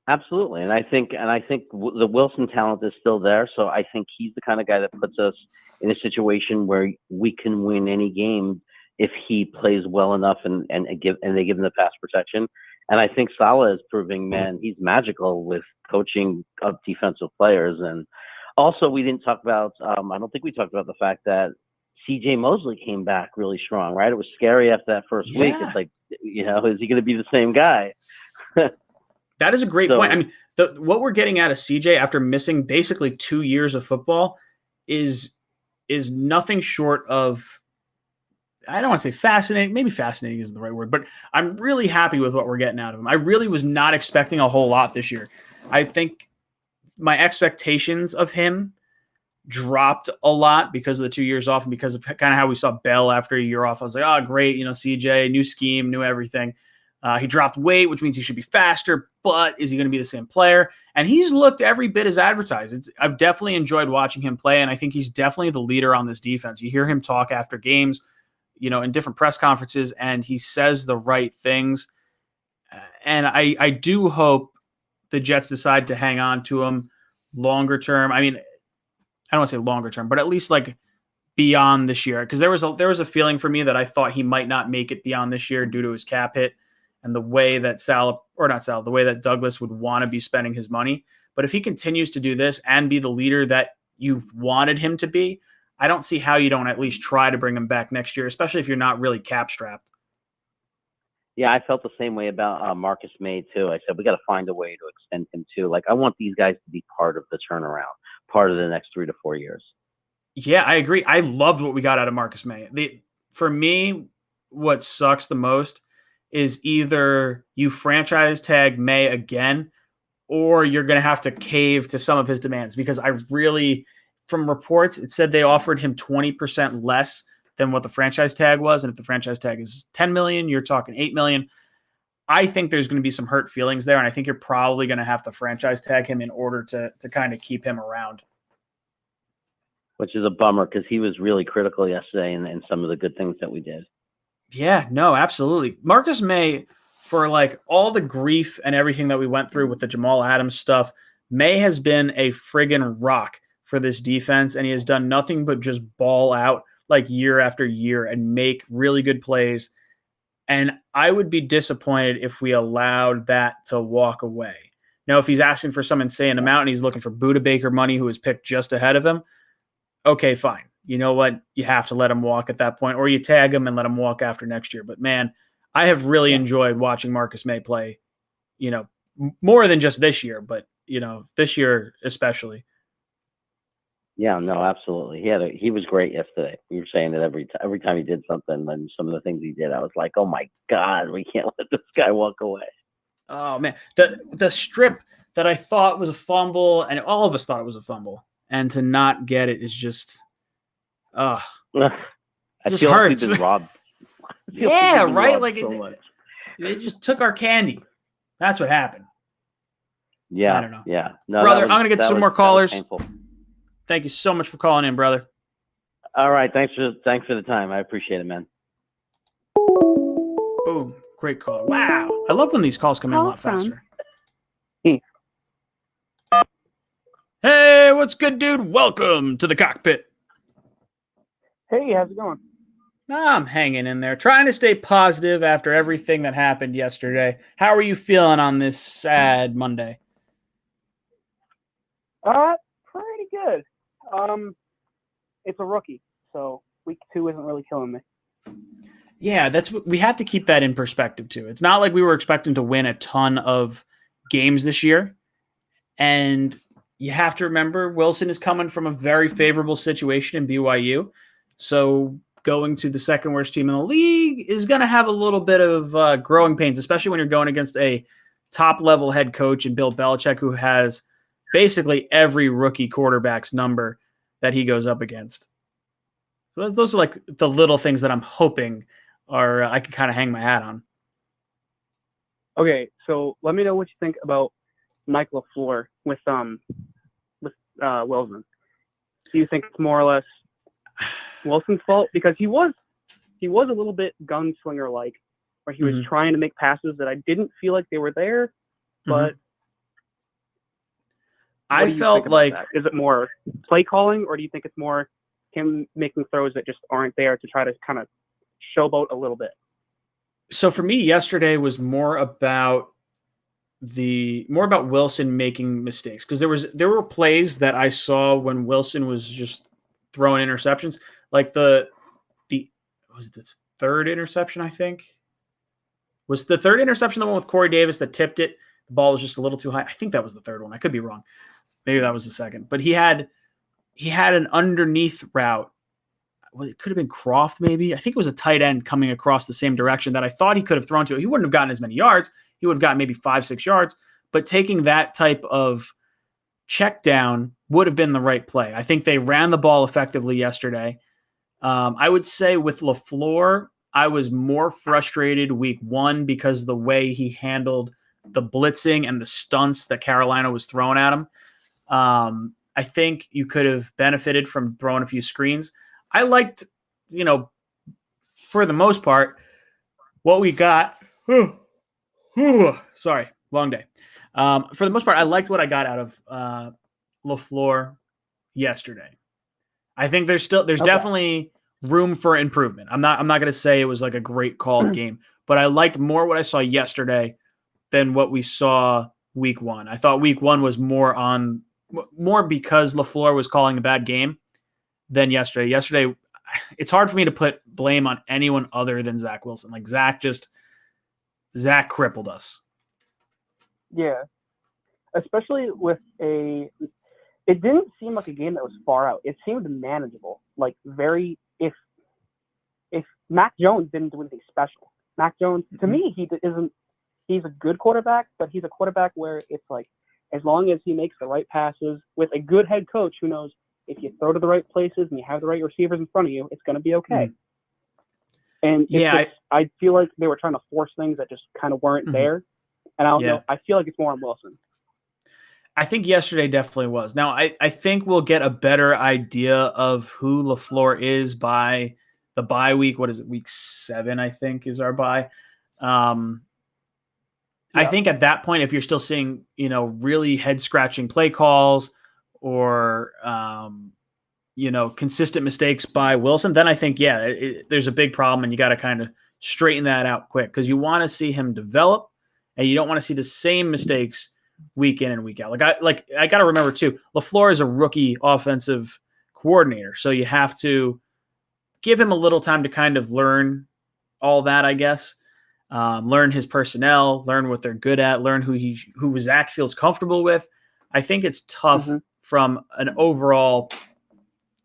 Absolutely, and I think the Wilson talent is still there. So I think he's the kind of guy that puts us in a situation where we can win any game if he plays well enough and they give him the pass protection. And I think Saleh is proving, man, he's magical with coaching of defensive players. And also, we didn't talk about, I don't think we talked about the fact that C.J. Mosley came back really strong, right? It was scary after that first week. It's like, is he going to be the same guy? That is a great point. I mean, what we're getting out of CJ after missing basically 2 years of football is nothing short of, I don't want to say fascinating. Maybe fascinating isn't the right word, but I'm really happy with what we're getting out of him. I really was not expecting a whole lot this year. I think my expectations of him dropped a lot because of the 2 years off and because of kind of how we saw Bell after a year off. I was like, oh, great. CJ, new scheme, new everything. He dropped weight, which means he should be faster, but is he going to be the same player? And he's looked every bit as advertised. I've definitely enjoyed watching him play, and I think he's definitely the leader on this defense. You hear him talk after games, in different press conferences, and he says the right things. And I do hope the Jets decide to hang on to him longer term. I mean, I don't want to say longer term, but at least like beyond this year, because there was a feeling for me that I thought he might not make it beyond this year due to his cap hit and the way that the way that Douglas would want to be spending his money. But if he continues to do this and be the leader that you've wanted him to be, I don't see how you don't at least try to bring him back next year, especially if you're not really cap strapped. Yeah, I felt the same way about Marcus May too. I said we got to find a way to extend him too. Like I want these guys to be part of the turnaround, part of the next 3 to 4 years. Yeah, I agree. I loved what we got out of Marcus May. For me, what sucks the most is either you franchise tag May again, or you're going to have to cave to some of his demands, because from reports, it said they offered him 20% less than what the franchise tag was. And if the franchise tag is $10 million, you're talking $8 million. I think there's going to be some hurt feelings there. And I think you're probably going to have to franchise tag him in order to kind of keep him around. Which is a bummer because he was really critical yesterday in some of the good things that we did. Yeah, no, absolutely. Marcus May, for like all the grief and everything that we went through with the Jamal Adams stuff, May has been a friggin' rock for this defense, and he has done nothing but just ball out like year after year and make really good plays. And I would be disappointed if we allowed that to walk away. Now, if he's asking for some insane amount and he's looking for Buda Baker money, who was picked just ahead of him, okay, fine. You know what? You have to let him walk at that point, or you tag him and let him walk after next year. But man, I have really enjoyed watching Marcus May play, more than just this year, but this year especially. Yeah, no, absolutely. He was great yesterday. We were saying that every time he did something, and some of the things he did, I was like, oh my God, we can't let this guy walk away. Oh man, the strip that I thought was a fumble, and all of us thought it was a fumble, and to not get it is just, I just feel hurts. like we've been robbed. Yeah, right. Like they just took our candy. That's what happened. Yeah, I don't know. Yeah, no, brother, I'm gonna get some more callers. Painful. Thank you so much for calling in, brother. All right, thanks for the time. I appreciate it, man. Boom, great call. Wow, I love when these calls come in a lot faster. Hey, what's good, dude? Welcome to the cockpit. Hey, how's it going? I'm hanging in there, trying to stay positive after everything that happened yesterday. How are you feeling on this sad Monday? Pretty good. It's a rookie, so week 2 isn't really killing me. Yeah, we have to keep that in perspective too. It's not like we were expecting to win a ton of games this year, and you have to remember Wilson is coming from a very favorable situation in BYU, so going to the second worst team in the league is going to have a little bit of growing pains, especially when you're going against a top-level head coach in Bill Belichick, who has basically every rookie quarterback's number that he goes up against. So those are like the little things that I'm hoping are I can kind of hang my hat on. Okay, so let me know what you think about Mike LaFleur with Wilson. Do you think it's more or less Wilson's fault? Because he was he was a little bit gunslinger like, where he was trying to make passes that I didn't feel like they were there, but. I felt like, is it more play calling, or do you think it's more him making throws that just aren't there to try to kind of showboat a little bit? So for me, yesterday was more about Wilson making mistakes, because there were plays that I saw when Wilson was just throwing interceptions, like the was the third interception, I think. Was the third interception the one with Corey Davis that tipped it? The ball was just a little too high. I think that was the third one. I could be wrong. Maybe that was the second. But he had an underneath route. Well, it could have been Croft, maybe. I think it was a tight end coming across the same direction that I thought he could have thrown to. He wouldn't have gotten as many yards. He would have gotten maybe 5-6 yards. But taking that type of check down would have been the right play. I think they ran the ball effectively yesterday. I would say with LaFleur, I was more frustrated week 1 because of the way he handled the blitzing and the stunts that Carolina was throwing at him. I think you could have benefited from throwing a few screens. I liked, for the most part, what we got. Sorry, long day. For the most part, I liked what I got out of LaFleur yesterday. I think there's definitely room for improvement. I'm not going to say it was like a great called game, but I liked more what I saw yesterday than what we saw week 1. I thought week 1 was more because LaFleur was calling a bad game than yesterday. Yesterday, it's hard for me to put blame on anyone other than Zach Wilson. Like Zach crippled us. Yeah. Especially with it didn't seem like a game that was far out. It seemed manageable. Like if Mac Jones didn't do anything special. Mac Jones, to me, he's a good quarterback, but he's a quarterback where it's like, as long as he makes the right passes with a good head coach who knows if you throw to the right places and you have the right receivers in front of you, it's going to be okay. And I feel like they were trying to force things that just kind of weren't there. And I don't know. I feel like it's more on Wilson. I think yesterday definitely was. Now, I think we'll get a better idea of who LaFleur is by the bye week. What is it? Week 7, I think, is our bye. I think at that point, if you're still seeing, really head-scratching play calls or, consistent mistakes by Wilson, then I think, there's a big problem and you got to kind of straighten that out quick, because you want to see him develop and you don't want to see the same mistakes week in and week out. I got to remember too, LaFleur is a rookie offensive coordinator, so you have to give him a little time to kind of learn all that, I guess. Learn his personnel, learn what they're good at, learn who Zach feels comfortable with. I think it's tough from an overall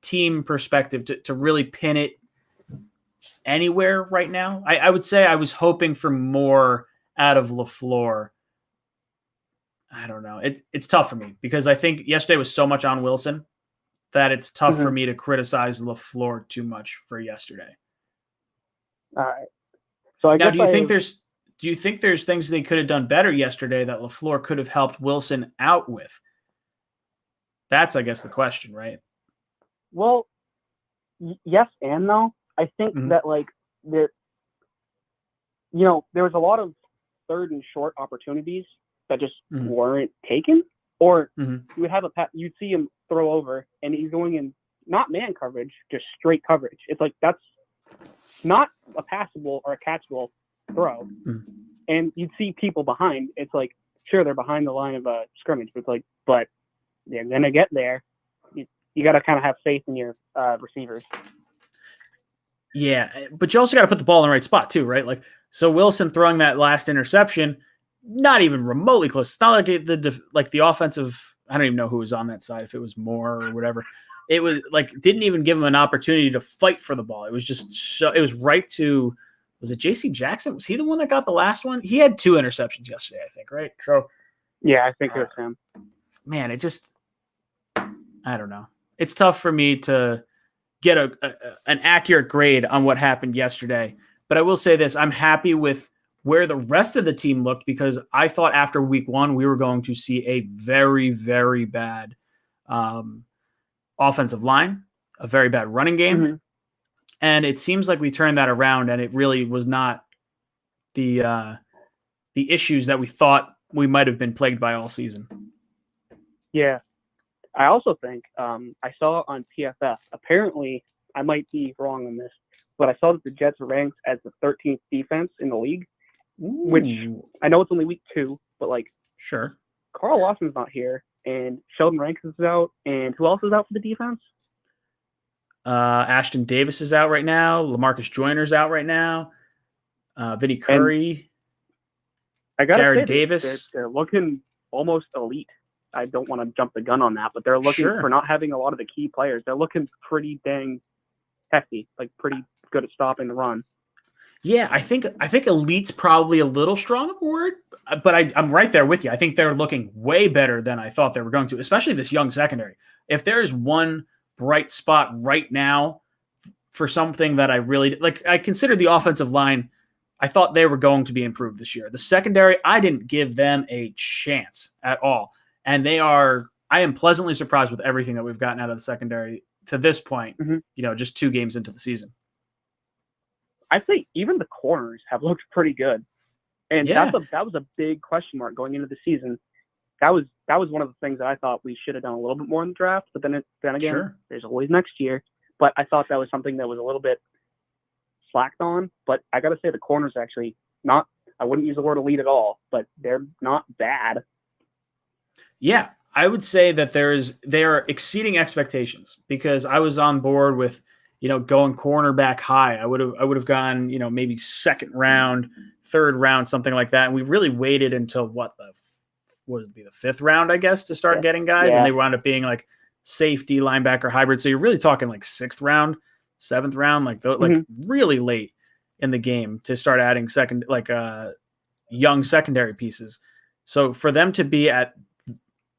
team perspective to really pin it anywhere right now. I would say I was hoping for more out of LaFleur. I don't know. It's tough for me because I think yesterday was so much on Wilson that it's tough for me to criticize LaFleur too much for yesterday. All right. So do you think there's things they could have done better yesterday that LaFleur could have helped Wilson out with? That's, I guess, the question, right? Well, yes and no. I think that there was a lot of third and short opportunities that just weren't taken, or you would have you'd see him throw over and he's going in not man coverage, just straight coverage. It's like that's not a passable or a catchable throw. And you'd see people behind. It's like, sure, they're behind the line of scrimmage, but it's like, but they're going to get there. You got to kind of have faith in your receivers. Yeah, but you also got to put the ball in the right spot too, right? So Wilson throwing that last interception, not even remotely close. It's not like the offensive, I don't even know who was on that side, if it was Moore or whatever. It was didn't even give him an opportunity to fight for the ball. It was just it was right to, was it J.C. Jackson? Was he the one that got the last one? He had 2 interceptions yesterday, I think, right? So, yeah, I think it was him. Man, it just, I don't know. It's tough for me to get an accurate grade on what happened yesterday. But I will say this, I'm happy with where the rest of the team looked, because I thought after week 1 we were going to see a very, very bad offensive line, a very bad running game, And it seems like we turned that around, and it really was not the issues that we thought we might have been plagued by all season. Yeah. I also think I saw on PFF, apparently I might be wrong on this, but I saw that the Jets are ranked as the 13th defense in the league, which I know it's only week 2, but like, sure. Carl Lawson's not here, and Sheldon Rankins is out, and who else is out for the defense? Ashton Davis is out right now. LaMarcus Joyner's out right now. Vinny Curry. I gotta Jared say, Davis. They're looking almost elite. I don't want to jump the gun on that, but they're looking for not having a lot of the key players. They're looking pretty dang hefty, like pretty good at stopping the run. Yeah, I think elite's probably a little strong of a word, but I'm right there with you. I think they're looking way better than I thought they were going to, especially this young secondary. If there's one bright spot right now for something that I really like, I consider the offensive line. I thought they were going to be improved this year. The secondary, I didn't give them a chance at all. And I am pleasantly surprised with everything that we've gotten out of the secondary to this point, just 2 games into the season. I'd say even the corners have looked pretty good. And that was a big question mark going into the season. That was one of the things that I thought we should have done a little bit more in the draft. But then again, there's always next year. But I thought that was something that was a little bit slacked on. But I got to say the corners actually not, I wouldn't use the word elite at all, but they're not bad. Yeah, I would say that they are exceeding expectations because I was on board with, going cornerback high. I would have gone, maybe 2nd round, 3rd round, something like that. And we really waited until would it be the 5th round, I guess, to start getting guys. And they wound up being like safety, linebacker, hybrid. So you're really talking like 6th round, 7th round, like really late in the game to start adding young secondary pieces. So for them to be at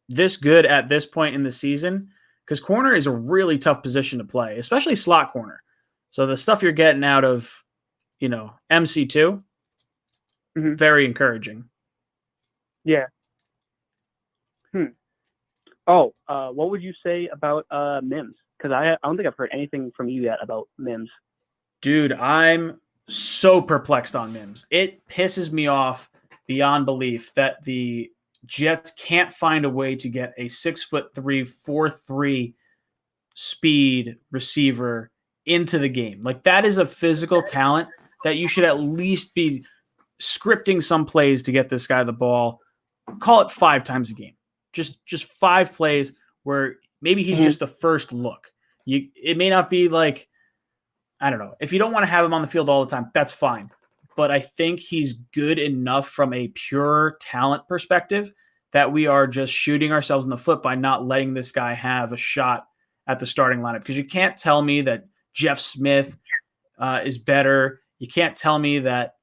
this good at this point in the season, because corner is a really tough position to play, especially slot corner. So the stuff you're getting out of, MC2, very encouraging. Yeah. Oh, what would you say about Mims? Because I don't think I've heard anything from you yet about Mims. Dude, I'm so perplexed on Mims. It pisses me off beyond belief that the Jets can't find a way to get a 6'3", 4'3" speed receiver into the game. Like, that is a physical talent that you should at least be scripting some plays to get this guy the ball. Call it 5 times a game. Just 5 plays where maybe he's just the first look. It may not be like, I don't know. If you don't want to have him on the field all the time, that's fine. But I think he's good enough from a pure talent perspective that we are just shooting ourselves in the foot by not letting this guy have a shot at the starting lineup. Because you can't tell me that Jeff Smith is better. You can't tell me that,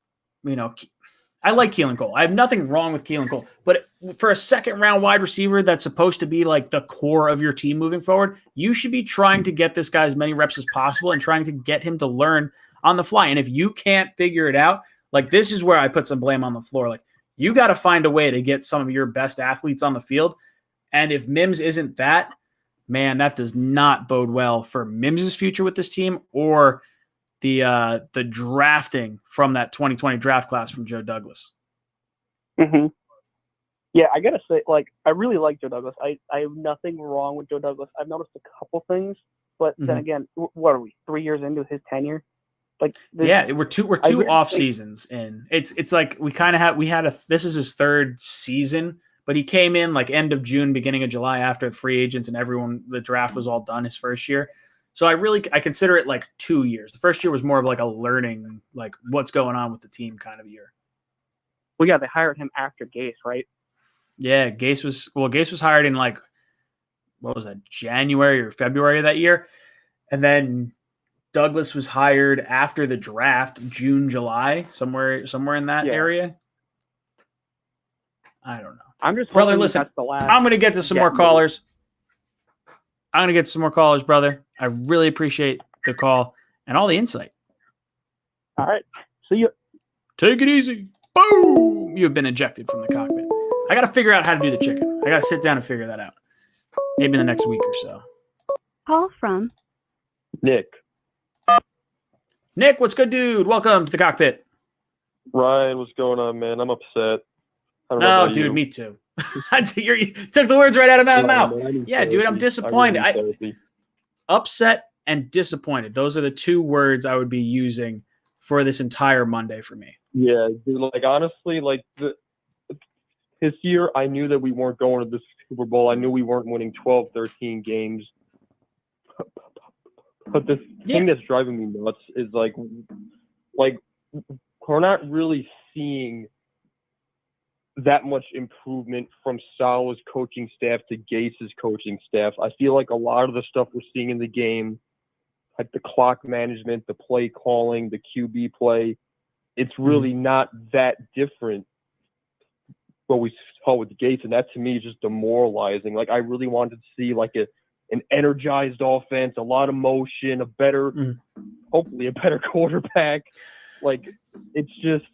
I like 𝐗-𝐿. I have nothing wrong with 𝐗-𝐿. But for a 2nd-round wide receiver that's supposed to be like the core of your team moving forward, you should be trying to get this guy as many reps as possible and trying to get him to learn on the fly. And if you can't figure it out, like, this is where I put some blame on the floor. Like, you got to find a way to get some of your best athletes on the field. And if Mims isn't that, man, that does not bode well for Mims's future with this team or the drafting from that 2020 draft class from Joe Douglas. Yeah, I got to say, I really like Joe Douglas. I have nothing wrong with Joe Douglas. I've noticed a couple things, but then again, what are we, 3 years into his tenure? We're two off seasons in. It's like this is his 3rd season, but he came in like end of June, beginning of July after the free agents and the draft was all done his first year. So I consider it like 2 years. The first year was more of like a learning, like what's going on with the team kind of year. Well, yeah, they hired him after Gase, right? Yeah, Gase was hired in like, what was that, January or February of that year. And then Douglas was hired after the draft, June, July, somewhere in that area. I don't know. I'm just brother. Listen, I'm going to get to some more callers. Brother. I really appreciate the call and all the insight. All right. See you. Take it easy. Boom! You have been ejected from the cockpit. I got to figure out how to do the chicken. I got to sit down and figure that out. Maybe in the next week or so. Call from Nick. Nick, what's good, dude? Welcome to the cockpit. Ryan, what's going on, man? I'm upset. I don't know Oh, about dude, you. me too. You took the words right out of my mouth. Man, Yeah, dude, I'm disappointed. Upset and disappointed. Those are the two words I would be using for this entire Monday for me. Yeah, dude, like honestly, like this year, I knew that we weren't going to the Super Bowl. I knew we weren't winning 12, 13 games. But the thing that's driving me nuts is like we're not really seeing that much improvement from Salah's coaching staff to Gase's coaching staff. I feel like a lot of the stuff we're seeing in the game, like the clock management, the play calling, the QB play, it's really not that different what we saw with Gase, and that to me is just demoralizing. Like I really wanted to see like an energized offense, a lot of motion, hopefully a better quarterback. Like it's just,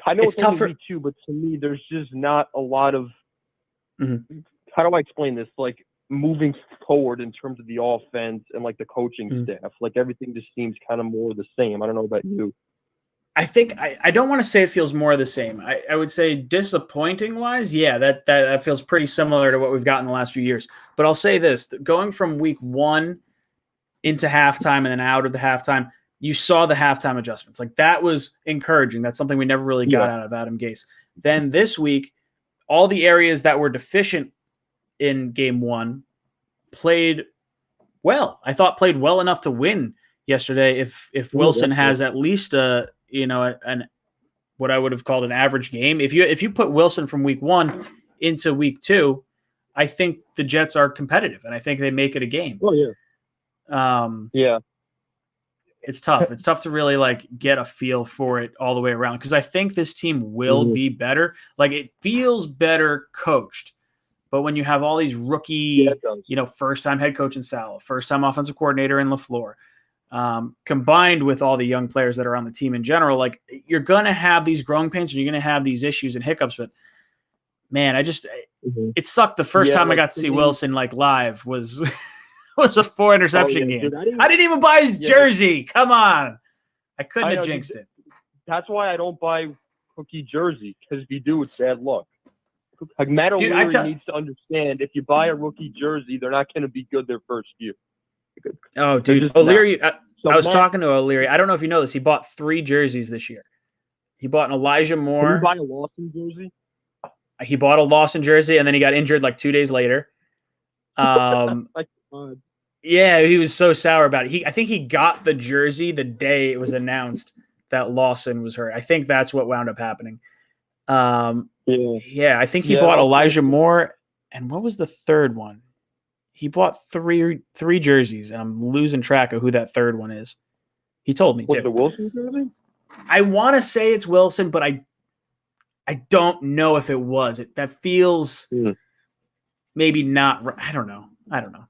I know it's only week 2, but to me, there's just not a lot of. How do I explain this? Like moving forward in terms of the offense and like the coaching staff, like everything just seems kind of more the same. I don't know about you. I think I don't want to say it feels more of the same. I would say disappointing wise, yeah, that feels pretty similar to what we've got in the last few years. But I'll say this: going from week 1 into halftime and then out of the halftime, you saw the halftime adjustments. Like that was encouraging. That's something we never really got out of Adam Gase. Then this week, all the areas that were deficient in game 1 played well. I thought played well enough to win yesterday. If Wilson has at least an what I would have called an average game. If you put Wilson from week 1 into week 2, I think the Jets are competitive and I think they make it a game. Oh yeah. It's tough. It's tough to really like get a feel for it all the way around because I think this team will be better. Like it feels better coached. But when you have all these rookie, first-time head coach in Salah, first-time offensive coordinator in LaFleur, combined with all the young players that are on the team in general, like you're going to have these growing pains and you're going to have these issues and hiccups. But man, it sucked. The first time I got to see Wilson like live was a 4 interception game. Dude, I didn't even buy his jersey. Come on. I couldn't have jinxed it. That's why I don't buy rookie jersey because if you do, it's bad luck. Like Matt O'Leary needs to understand if you buy a rookie jersey, they're not going to be good their first year. Oh, dude. O'Leary, I was talking to O'Leary. I don't know if you know this. He bought 3 jerseys this year. He bought an Elijah Moore. Did he buy a Lawson jersey? He bought a Lawson jersey, and then he got injured like 2 days later. Yeah, he was so sour about it. I think he got the jersey the day it was announced that Lawson was hurt. I think that's what wound up happening. Yeah, I think he bought Elijah Moore. And what was the third one? He bought three jerseys, and I'm losing track of who that third one is. He told me, was it Wilson jersey? I want to say it's Wilson, but I don't know if it was. That feels maybe not. I don't know.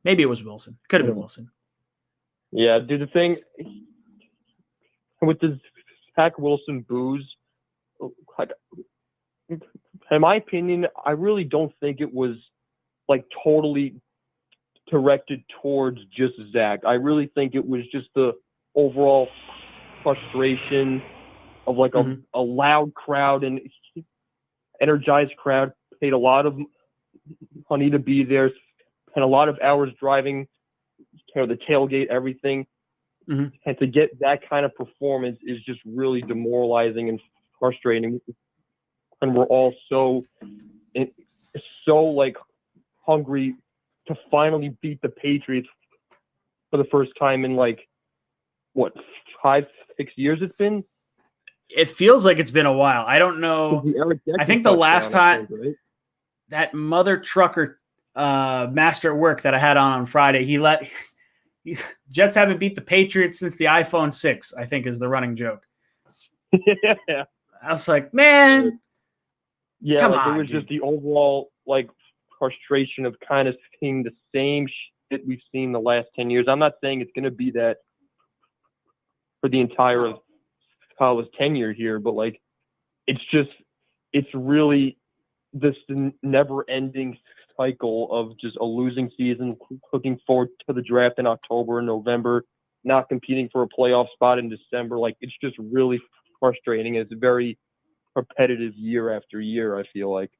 Maybe it was Wilson. Could have been Wilson. Yeah, dude. The thing with the Zach Wilson booze, in my opinion, I really don't think it was like totally directed towards just Zach. I really think it was just the overall frustration of like a loud crowd and energized crowd, paid a lot of money to be there, and a lot of hours driving, the tailgate, everything. And to get that kind of performance is just really demoralizing and frustrating. And we're all so like hungry to finally beat the Patriots for the first time in like what 5-6 years it's been. It feels like it's been a while. I don't know. I think the last time that mother trucker master at work that I had on Friday, Jets haven't beat the Patriots since the iPhone 6, I think is the running joke. Yeah. I was like, man. Yeah, come like on, it was dude. just the overall like frustration of kind of seeing the same shit we've seen the last 10 years. I'm not saying it's going to be that for the entire of Kalo's tenure here, but like it's really this never-ending cycle of just a losing season, looking forward to the draft in October and November, not competing for a playoff spot in December. Like, it's just really frustrating. It's a very repetitive year after year, I feel like.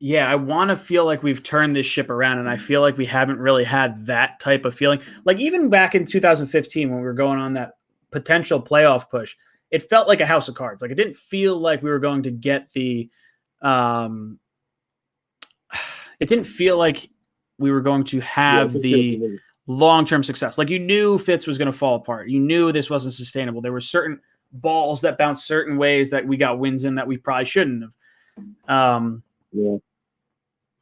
Yeah, I want to feel like we've turned this ship around, and I feel like we haven't really had that type of feeling. Like, even back in 2015 when we were going on that potential playoff push, it felt like a house of cards. Like, it didn't feel like we were going to get the it didn't feel like we were going to have the long-term success. Like, you knew Fitz was going to fall apart. You knew this wasn't sustainable. There were certain balls that bounced certain ways that we got wins in that we probably shouldn't have.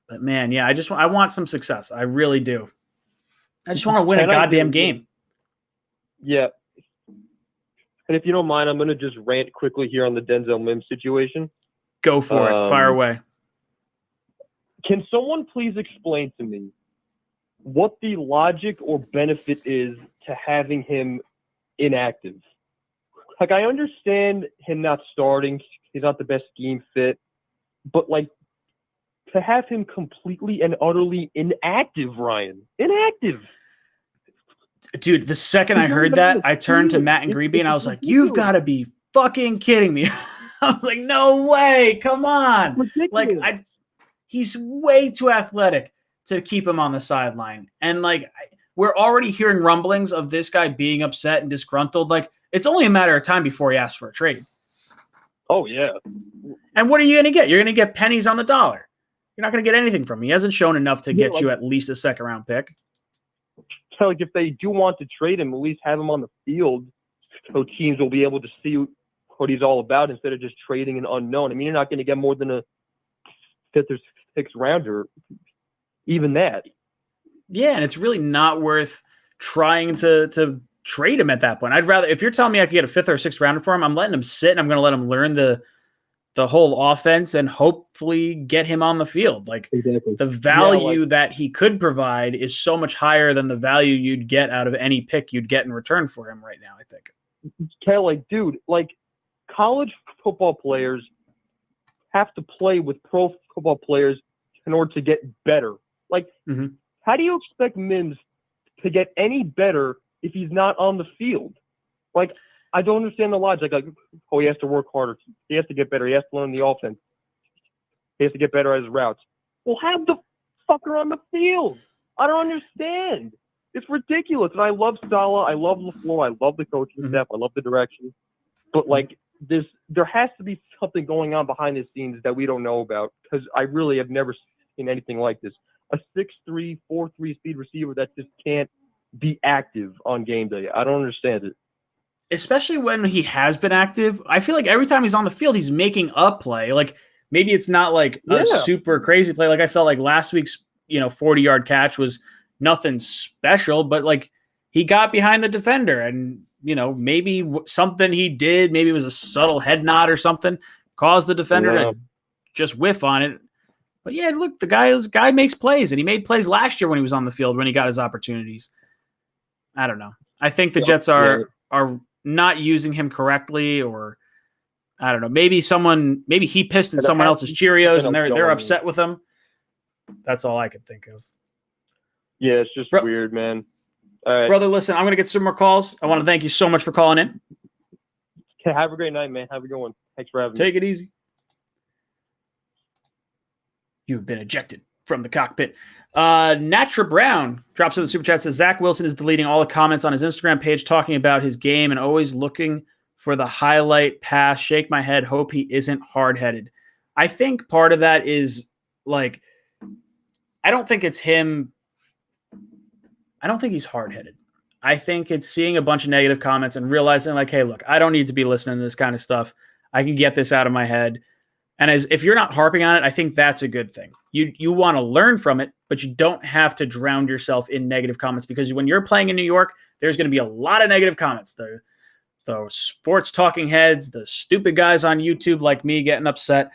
But man, yeah, I want some success. I really do. I just want to win a goddamn game. Yeah. And if you don't mind, I'm going to just rant quickly here on the Denzel Mims situation. Go for it. Fire away. Can someone please explain to me what the logic or benefit is to having him inactive? Like, I understand him not starting. He's not the best scheme fit. But, like, to have him completely and utterly inactive, Ryan. Inactive. Dude, the second I heard that, I turned to Matt and Greeby and I was like, you've got to be fucking kidding me. I was like, no way. Come on. Ridiculous. Like, he's way too athletic to keep him on the sideline. And, like, we're already hearing rumblings of this guy being upset and disgruntled. Like, it's only a matter of time before he asks for a trade. Oh, yeah. And what are you going to get? You're going to get pennies on the dollar. You're not going to get anything from him. He hasn't shown enough to get you at least a second-round pick. So, like, if they do want to trade him, at least have him on the field so teams will be able to see what he's all about instead of just trading an unknown. I mean, you're not going to get more than a fifth or sixth rounder, even that. Yeah, and it's really not worth trying to trade him at that point. I'd rather, if you're telling me I could get a fifth or sixth rounder for him, I'm letting him sit and I'm going to let him learn the whole offense and hopefully get him on the field. Like, the value that he could provide is so much higher than the value you'd get out of any pick you'd get in return for him right now, I think. Okay, like, dude, like, college football players have to play with pro football players in order to get better. Like, how do you expect Mims to get any better if he's not on the field? Like, I don't understand the logic. Like, oh, he has to work harder. He has to get better. He has to learn the offense. He has to get better at his routes. Well, have the fucker on the field. I don't understand. It's ridiculous. And I love Saleh. I love LaFleur. I love the coaching staff. I love the direction. But, like, there has to be something going on behind the scenes that we don't know about, because I really have never seen anything like this. A 6'3", 4'3" speed receiver that just can't be active on game day. I don't understand it. Especially when he has been active. I feel like every time he's on the field, he's making a play. Like, maybe it's not like a super crazy play. Like, I felt like last week's, 40-yard catch was nothing special, but, like, he got behind the defender and, maybe something he did, maybe it was a subtle head nod or something, caused the defender to just whiff on it. But yeah, look, the guy makes plays, and he made plays last year when he was on the field when he got his opportunities. I don't know. I think the Jets are not using him correctly, or I don't know. Maybe he pissed in someone else's Cheerios and they're upset with him. That's all I could think of. Yeah, it's just weird, man. All right. Brother, listen, I'm going to get some more calls. I want to thank you so much for calling in. Okay, have a great night, man. Have a good one. Thanks for having me. Take it easy. You've been ejected from the cockpit. Natra Brown drops in the super chat, says Zach Wilson is deleting all the comments on his Instagram page talking about his game and always looking for the highlight pass. Shake my head. Hope he isn't hard-headed. I think part of that is, like, I don't think it's him. I don't think he's hard-headed. I think it's seeing a bunch of negative comments and realizing, like, hey, look, I don't need to be listening to this kind of stuff. I can get this out of my head. And if you're not harping on it, I think that's a good thing. You want to learn from it, but you don't have to drown yourself in negative comments, because when you're playing in New York, there's going to be a lot of negative comments. The sports talking heads, the stupid guys on YouTube like me getting upset.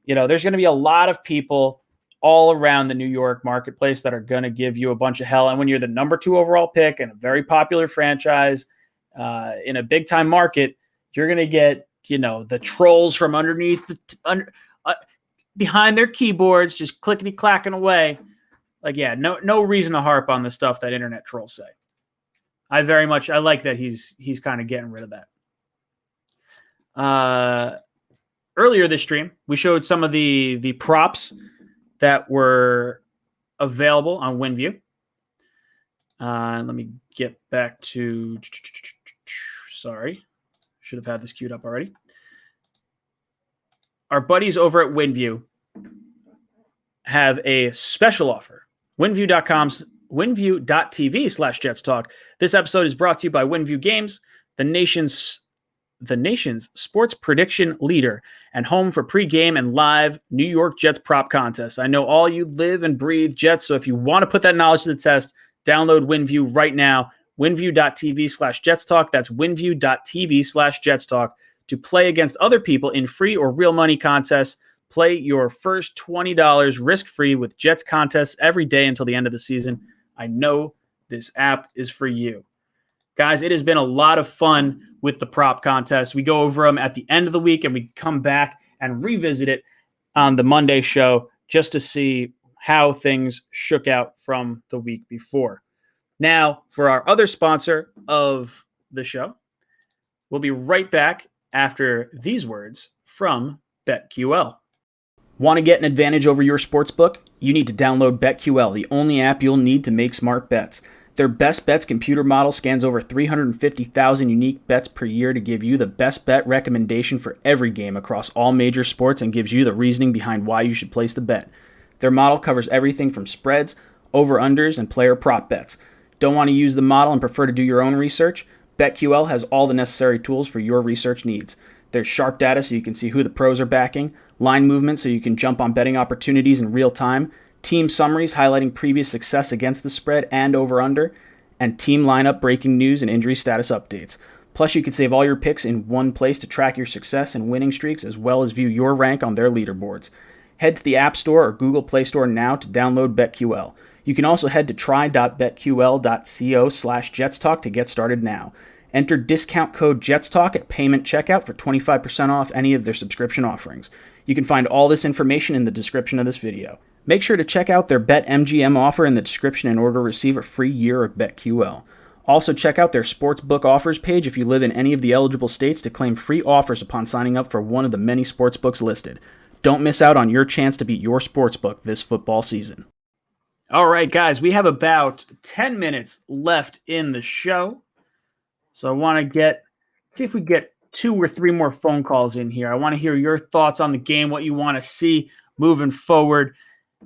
There's going to be a lot of people all around the New York marketplace that are going to give you a bunch of hell. And when you're the number 2 overall pick in a very popular franchise in a big time market, you're going to get, the trolls from underneath behind their keyboards, just clickety clacking away. Like, yeah, no reason to harp on the stuff that internet trolls say. I like that he's kind of getting rid of that. Earlier this stream, we showed some of the props that were available on WinView. Let me get back to. Sorry, should have had this queued up already. Our buddies over at WinView have a special offer. WinView.tv/Jets Talk. This episode is brought to you by WinView Games, the nation's sports prediction leader and home for pregame and live New York Jets prop contests. I know all you live and breathe Jets, so if you want to put that knowledge to the test, download WinView right now. WinView.tv/Jets Talk. That's WinView.tv/Jets Talk to play against other people in free or real money contests. Play your first $20 risk-free with Jets contests every day until the end of the season. I know this app is for you. Guys, it has been a lot of fun with the prop contest. We go over them at the end of the week, and we come back and revisit it on the Monday show just to see how things shook out from the week before. Now, for our other sponsor of the show, we'll be right back after these words from BetQL. Want to get an advantage over your sportsbook? You need to download BetQL, the only app you'll need to make smart bets. Their Best Bets computer model scans over 350,000 unique bets per year to give you the best bet recommendation for every game across all major sports and gives you the reasoning behind why you should place the bet. Their model covers everything from spreads, over-unders, and player prop bets. Don't want to use the model and prefer to do your own research? BetQL has all the necessary tools for your research needs. There's sharp data so you can see who the pros are backing, line movement so you can jump on betting opportunities in real time, team summaries highlighting previous success against the spread and over-under, and team lineup breaking news and injury status updates. Plus, you can save all your picks in one place to track your success and winning streaks as well as view your rank on their leaderboards. Head to the App Store or Google Play Store now to download BetQL. You can also head to try.betql.co/jetstalk to get started now. Enter discount code JETSTALK at payment checkout for 25% off any of their subscription offerings. You can find all this information in the description of this video. Make sure to check out their BetMGM offer in the description in order to receive a free year of BetQL. Also check out their sportsbook offers page if you live in any of the eligible states to claim free offers upon signing up for one of the many sportsbooks listed. Don't miss out on your chance to beat your sportsbook this football season. All right, guys, we have about 10 minutes left in the show. So I want to see if we get 2 or 3 more phone calls in here. I want to hear your thoughts on the game, what you want to see moving forward.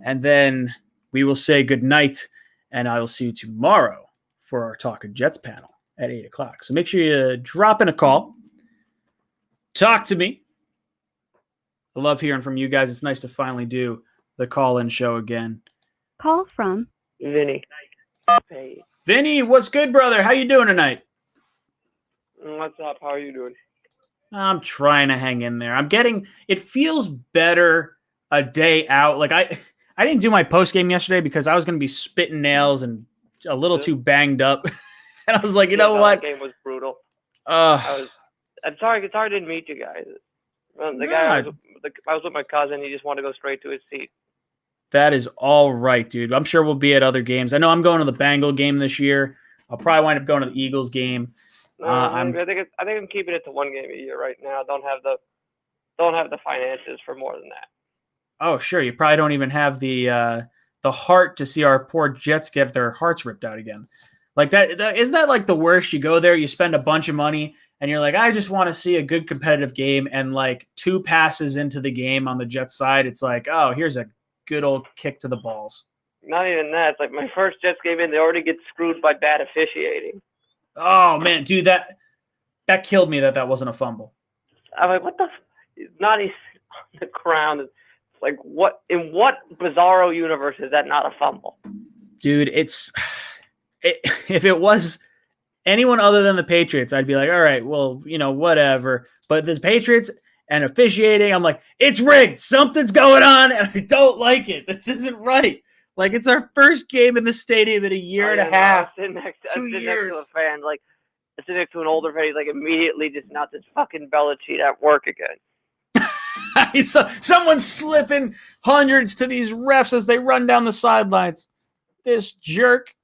And then we will say goodnight, and I will see you tomorrow for our Talking Jets panel at 8 o'clock. So make sure you drop in a call. Talk to me. I love hearing from you guys. It's nice to finally do the call-in show again. Call from Vinny. Hey. Vinny, what's good, brother? How you doing tonight? What's up? How are you doing? I'm trying to hang in there. It feels better a day out. Like I didn't do my post game yesterday because I was going to be spitting nails and a little too banged up. And I was like, you know what? The game was brutal. I'm sorry I didn't meet you guys. I was with my cousin. He just wanted to go straight to his seat. That is all right, dude. I'm sure we'll be at other games. I know I'm going to the Bengal game this year. I'll probably wind up going to the Eagles game. I think I'm keeping it to one game a year right now. Don't have the finances for more than that. Oh, sure. You probably don't even have the heart to see our poor Jets get their hearts ripped out again. Like that isn't that like the worst? You go there, you spend a bunch of money, and you're like, I just want to see a good competitive game. And like 2 passes into the game on the Jets side, it's like, oh, here's a good old kick to the balls. Not even that. It's like my first Jets game in, they already get screwed by bad officiating. Oh man, dude, that killed me that wasn't a fumble. I'm like, what the? Not even on the ground. It's like, what in what bizarro universe is that not a fumble? Dude, if it was anyone other than the Patriots, I'd be like, all right, well, whatever. But the Patriots and officiating, I'm like, it's rigged. Something's going on, and I don't like it. This isn't right. Like, it's our first game in the stadium in a year and a half. I'm sitting next to a fan, like, sitting next to an older fan. He's like, immediately just not this fucking Belichick at work again. Someone's slipping hundreds to these refs as they run down the sidelines. This jerk.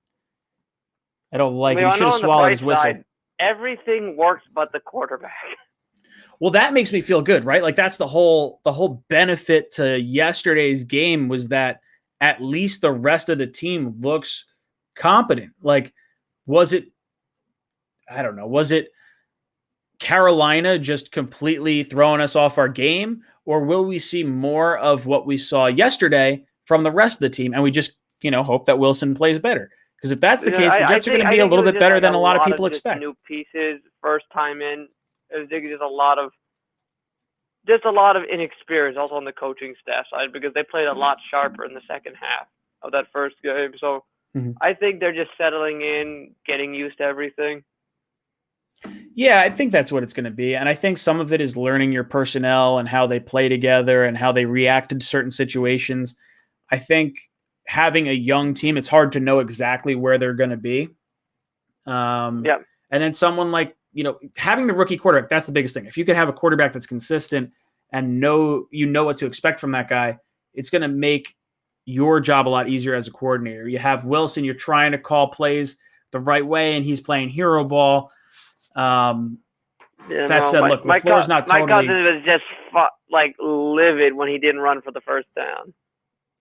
I don't like I mean, it. He I should know have on the swallowed bright his whistle. side, everything works but the quarterback. Well, that makes me feel good, right? Like that's the whole benefit to yesterday's game was that at least the rest of the team looks competent. Like, was it Carolina just completely throwing us off our game, or will we see more of what we saw yesterday from the rest of the team? And we just, hope that Wilson plays better. Because if that's the case, the Jets are going to be a little bit better than a lot of people expect. New pieces, first time in. I think just a lot of inexperience also on the coaching staff side because they played a lot sharper in the second half of that first game. So I think they're just settling in, getting used to everything. Yeah, I think that's what it's going to be. And I think some of it is learning your personnel and how they play together and how they reacted to certain situations. I think having a young team, it's hard to know exactly where they're going to be. And then someone like, having the rookie quarterback, that's the biggest thing. If you could have a quarterback that's consistent and know what to expect from that guy, it's going to make your job a lot easier as a coordinator. You have Wilson, you're trying to call plays the right way, and he's playing hero ball. Look, LaFleur's not totally... My cousin was just livid when he didn't run for the first down.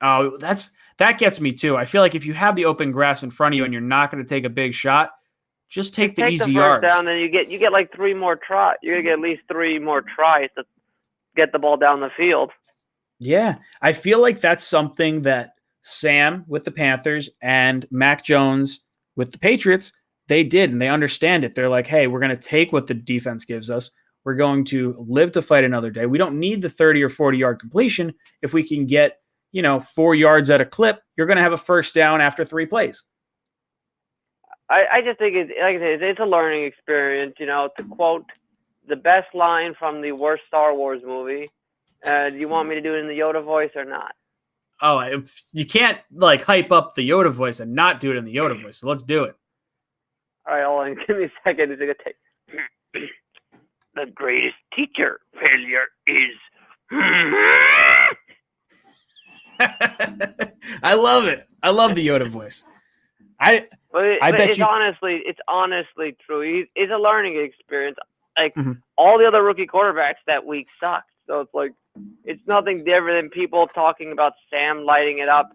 Oh, that gets me too. I feel like if you have the open grass in front of you and you're not going to take a big shot, just take the easy yards. Down, then you get like 3 more tries. You're gonna get at least 3 more tries to get the ball down the field. Yeah, I feel like that's something that Sam with the Panthers and Mac Jones with the Patriots, they did, and they understand it. They're like, hey, we're going to take what the defense gives us. We're going to live to fight another day. We don't need the 30 or 40-yard completion. If we can get, 4 yards at a clip, you're going to have a first down after 3 plays. I just think it's a learning experience. To quote the best line from the worst Star Wars movie, do you want me to do it in the Yoda voice or not? Oh, you can't hype up the Yoda voice and not do it in the Yoda voice. So let's do it. All right, hold on. Give me a second. It's going to take. The greatest teacher failure is. I love it. I love the Yoda voice. I bet it's honestly true. It's a learning experience. All the other rookie quarterbacks that week sucked. So it's nothing different than people talking about Sam lighting it up.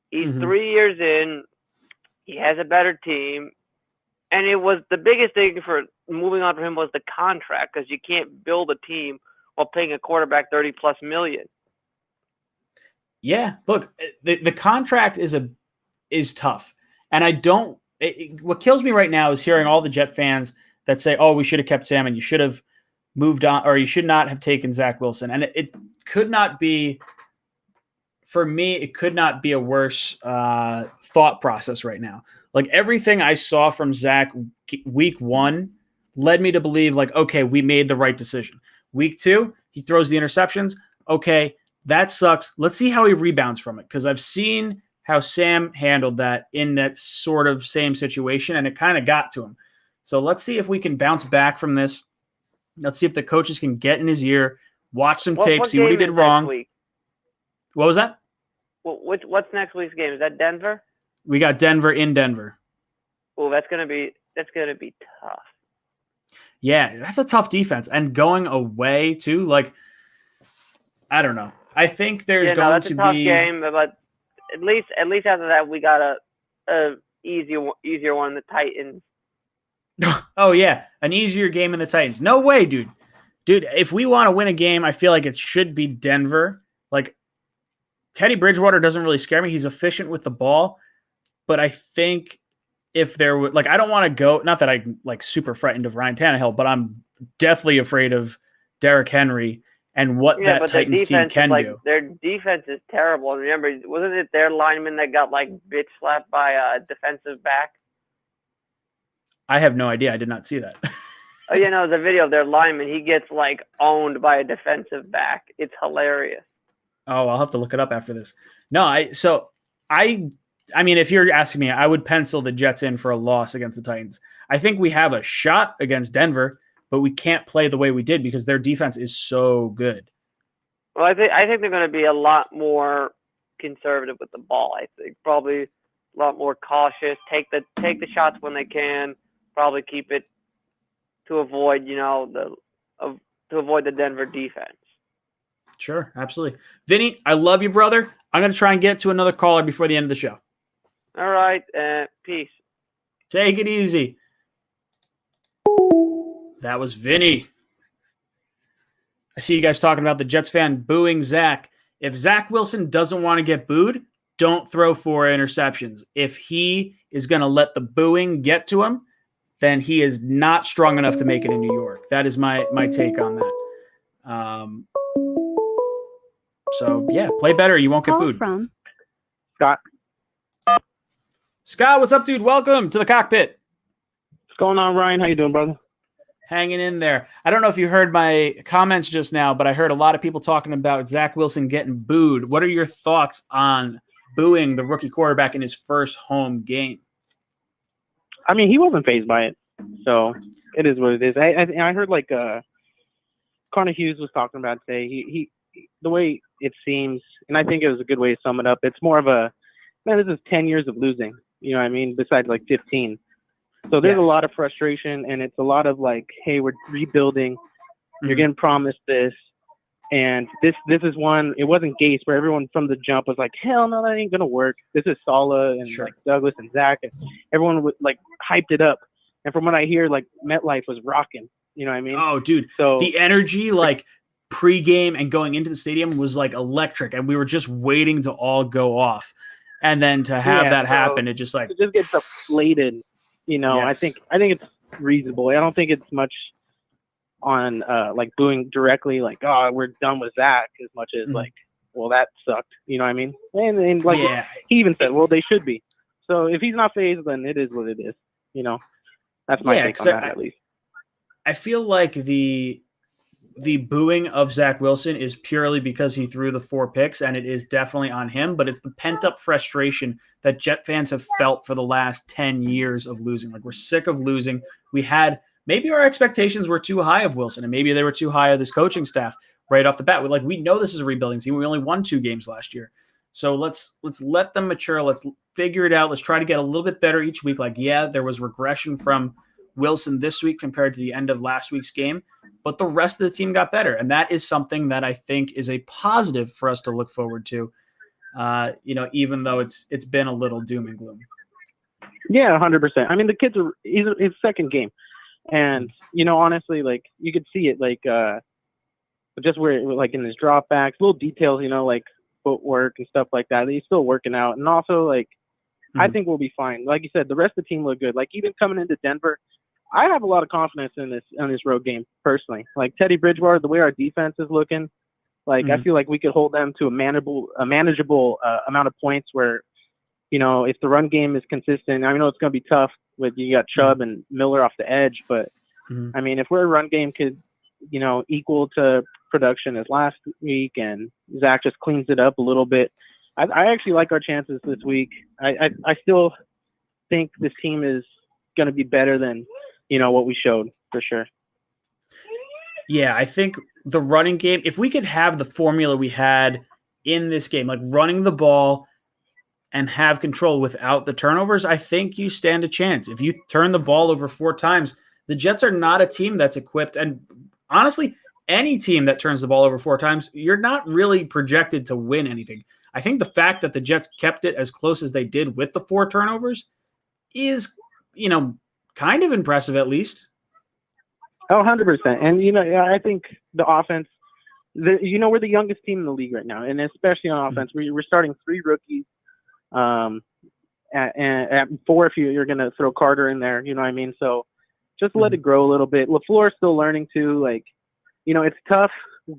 He's 3 years in. He has a better team. And it was the biggest thing for moving on for him was the contract because you can't build a team while paying a quarterback $30+ million. Yeah, look, the contract is tough. And what kills me right now is hearing all the Jet fans that say, oh, we should have kept Sam and you should have moved on, or you should not have taken Zach Wilson. And it could not be, for me, it could not be a worse thought process right now. Like everything I saw from Zach week 1 led me to believe okay, we made the right decision. Week 2, he throws the interceptions. Okay, that sucks. Let's see how he rebounds from it. Because I've seen how Sam handled that in that sort of same situation, and it kind of got to him. So let's see if we can bounce back from this. Let's see if the coaches can get in his ear, watch some tape, see what he did wrong. What was that? What's next week's game? Is that Denver? We got Denver in Denver. Oh, that's gonna be tough. Yeah, that's a tough defense, and going away too. I don't know. I think there's going to be a tough game, but at least after that we got a easier one. The Titans. Oh yeah, an easier game in the Titans. No way, dude. If we want to win a game, I feel like it should be Denver. Teddy Bridgewater doesn't really scare me. He's efficient with the ball. But I think if there were, I don't want to go, not that I'm super frightened of Ryan Tannehill, but I'm deathly afraid of Derrick Henry and what that Titans team can do. Their defense is terrible. And remember, wasn't it their lineman that got bitch slapped by a defensive back? I have no idea. I did not see that. Oh, the video of their lineman, he gets owned by a defensive back. It's hilarious. Oh, I'll have to look it up after this. No, I mean, if you're asking me, I would pencil the Jets in for a loss against the Titans. I think we have a shot against Denver, but we can't play the way we did because their defense is so good. Well, I think they're going to be a lot more conservative with the ball. I think probably a lot more cautious. Take the shots when they can. Probably keep it to avoid to avoid the Denver defense. Sure, absolutely. Vinny, I love you, brother. I'm going to try and get to another caller before the end of the show. All right, peace. Take it easy. That was Vinny. I see you guys talking about the Jets fan booing Zach. If Zach Wilson doesn't want to get booed, don't throw 4 interceptions. If he is going to let the booing get to him, then he is not strong enough to make it in New York. That is my take on that. So, yeah, play better. You won't get booed. From Scott. Scott, what's up, dude? Welcome to the cockpit. What's going on, Ryan? How you doing, brother? Hanging in there. I don't know if you heard my comments just now, but I heard a lot of people talking about Zach Wilson getting booed. What are your thoughts on booing the rookie quarterback in his first home game? I mean, he wasn't fazed by it, so it is what it is. I heard like Connor Hughes was talking about today. He the way it seems, and I think it was a good way to sum it up. It's more of a, man, this is 10 years of losing. You know what I mean? Besides like 15. So there's a lot of frustration, and it's a lot of like, hey, we're rebuilding. You're getting promised this, and this is one. It wasn't Gase, where everyone from the jump was like, hell no, that ain't gonna work. This is Saleh and like Douglas and Zach, and everyone would like hyped it up. And from what I hear, like MetLife was rocking. You know what I mean? Oh, dude. So the energy, like pre-game and going into the stadium, was like electric, and we were just waiting to all go off, and then to have that happen, it just like it just gets deflated. You know, I think it's reasonable. I don't think it's much on like booing directly, like, oh, we're done with Zach, as much as like, well, that sucked. You know what I mean? And like he even said, well, they should be. So if he's not fazed, then it is what it is. You know, that's my take on that, at least. I feel like the booing of Zach Wilson is purely because he threw the 4 picks, and it is definitely on him, but it's the pent-up frustration that Jet fans have felt for the last 10 years of losing. Like, we're sick of losing. Maybe our expectations were too high of Wilson, and maybe they were too high of this coaching staff right off the bat. We know this is a rebuilding team. We only won 2 games last year. So let's let them mature. Let's figure it out. Let's try to get a little bit better each week. Like, yeah, there was regression from Wilson this week compared to the end of last week's game, but the rest of the team got better. And that is something that I think is a positive for us to look forward to, even though it's been a little doom and gloom. Yeah, 100%. I mean, the kids are his second game. And, honestly, like, you could see it, like, just where, like, in his dropbacks, little details, like footwork and stuff like that. He's still working out. And also, like, I think we'll be fine. Like you said, the rest of the team look good. Like, even coming into Denver, I have a lot of confidence in this road game, personally. Like, Teddy Bridgewater, the way our defense is looking, like, I feel like we could hold them to a manageable amount of points where, if the run game is consistent, I know it's going to be tough with you got Chubb and Miller off the edge, but, I mean, if our run game could, equal to production as last week and Zach just cleans it up a little bit, I actually like our chances this week. I still think this team is going to be better than, what we showed, for sure. Yeah, I think the running game, if we could have the formula we had in this game, like running the ball and have control without the turnovers, I think you stand a chance. If you turn the ball over 4 times, the Jets are not a team that's equipped. And honestly, any team that turns the ball over 4 times, you're not really projected to win anything. I think the fact that the Jets kept it as close as they did with the 4 turnovers is, kind of impressive, at least. Oh, 100%. And, I think the offense, we're the youngest team in the league right now, and especially on offense. We're starting 3 rookies, and at 4 if you're going to throw Carter in there, you know what I mean? So just let it grow a little bit. LaFleur's still learning too. Like, it's tough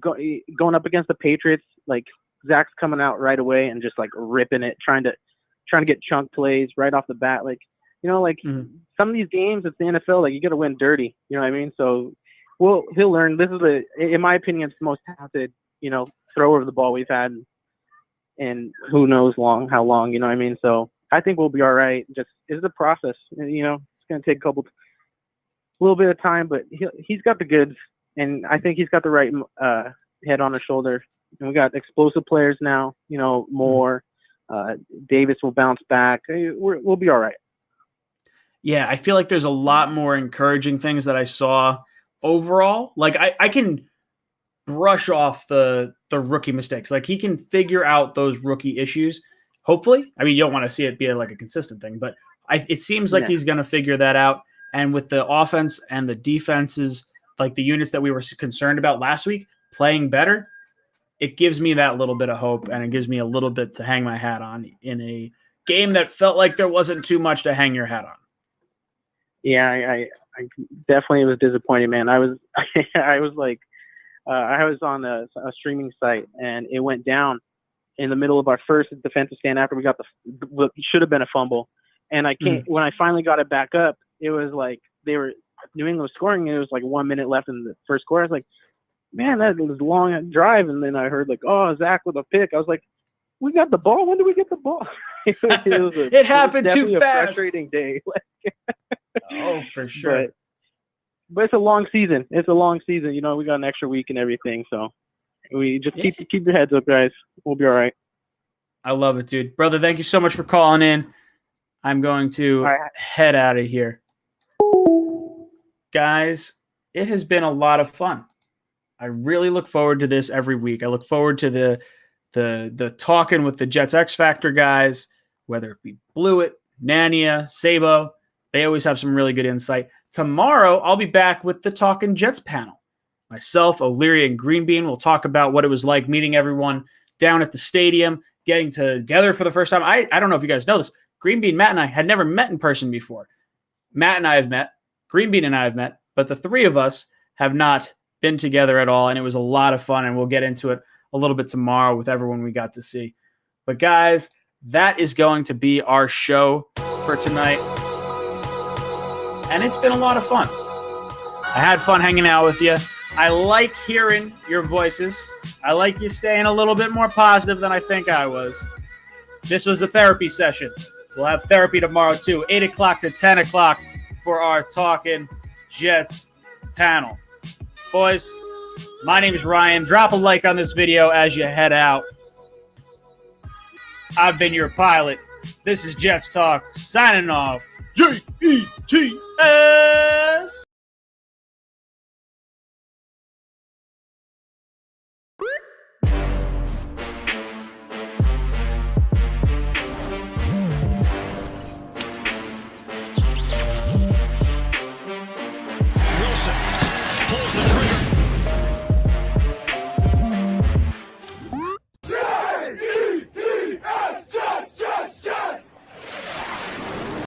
going up against the Patriots. Like, Zach's coming out right away and just like ripping it, trying to get chunk plays right off the bat. Like, some of these games, it's the NFL, like, you got to win dirty. You know what I mean? So he'll learn. This is in my opinion, it's the most talented, thrower of the ball we've had, and who knows how long, you know what I mean? So I think we'll be all right. Just it's a process, it's going to take a little bit of time, but he's got the goods, and I think he's got the right head on his shoulder. And we got explosive players now, more Davis will bounce back. We'll be all right. Yeah, I feel like there's a lot more encouraging things that I saw overall. Like I can brush off the rookie mistakes. Like he can figure out those rookie issues. Hopefully, I mean, you don't want to see it be like a consistent thing, but it seems like he's going to figure that out. And with the offense and the defenses, like the units that we were concerned about last week, playing better, it gives me that little bit of hope, and it gives me a little bit to hang my hat on in a game that felt like there wasn't too much to hang your hat on. Yeah, I definitely was disappointed, man. I was I was on a streaming site, and it went down in the middle of our first defensive stand after we got what should have been a fumble. And when I finally got it back up, it was like New England was scoring, and it was like 1 minute left in the first quarter. I was like, man, that was a long drive. And then I heard like, oh, Zach with a pick. I was like, we got the ball. When did we get the ball? It happened too fast. A frustrating day. Oh, for sure. But it's a long season. It's a long season. You know, we got an extra week and everything. So we just keep your heads up, guys. We'll be all right. I love it, dude. Brother, thank you so much for calling in. I'm going to head out of here. Guys, it has been a lot of fun. I really look forward to this every week. I look forward to the talking with the Jets X Factor guys, whether it be Blewett, Nania, Sabo. They always have some really good insight. Tomorrow, I'll be back with the Talking Jets panel. Myself, O'Leary, and Greenbean will talk about what it was like meeting everyone down at the stadium, getting together for the first time. I don't know if you guys know this. Greenbean, Matt, and I had never met in person before. Matt and I have met. Greenbean and I have met. But the three of us have not been together at all, and it was a lot of fun, and we'll get into it a little bit tomorrow with everyone we got to see. But, guys, that is going to be our show for tonight. And it's been a lot of fun. I had fun hanging out with you. I like hearing your voices. I like you staying a little bit more positive than I think I was. This was a therapy session. We'll have therapy tomorrow, too, 8 o'clock to 10 o'clock for our Talking Jets panel. Boys, my name is Ryan. Drop a like on this video as you head out. I've been your pilot. This is Jets Talk, signing off. JETS!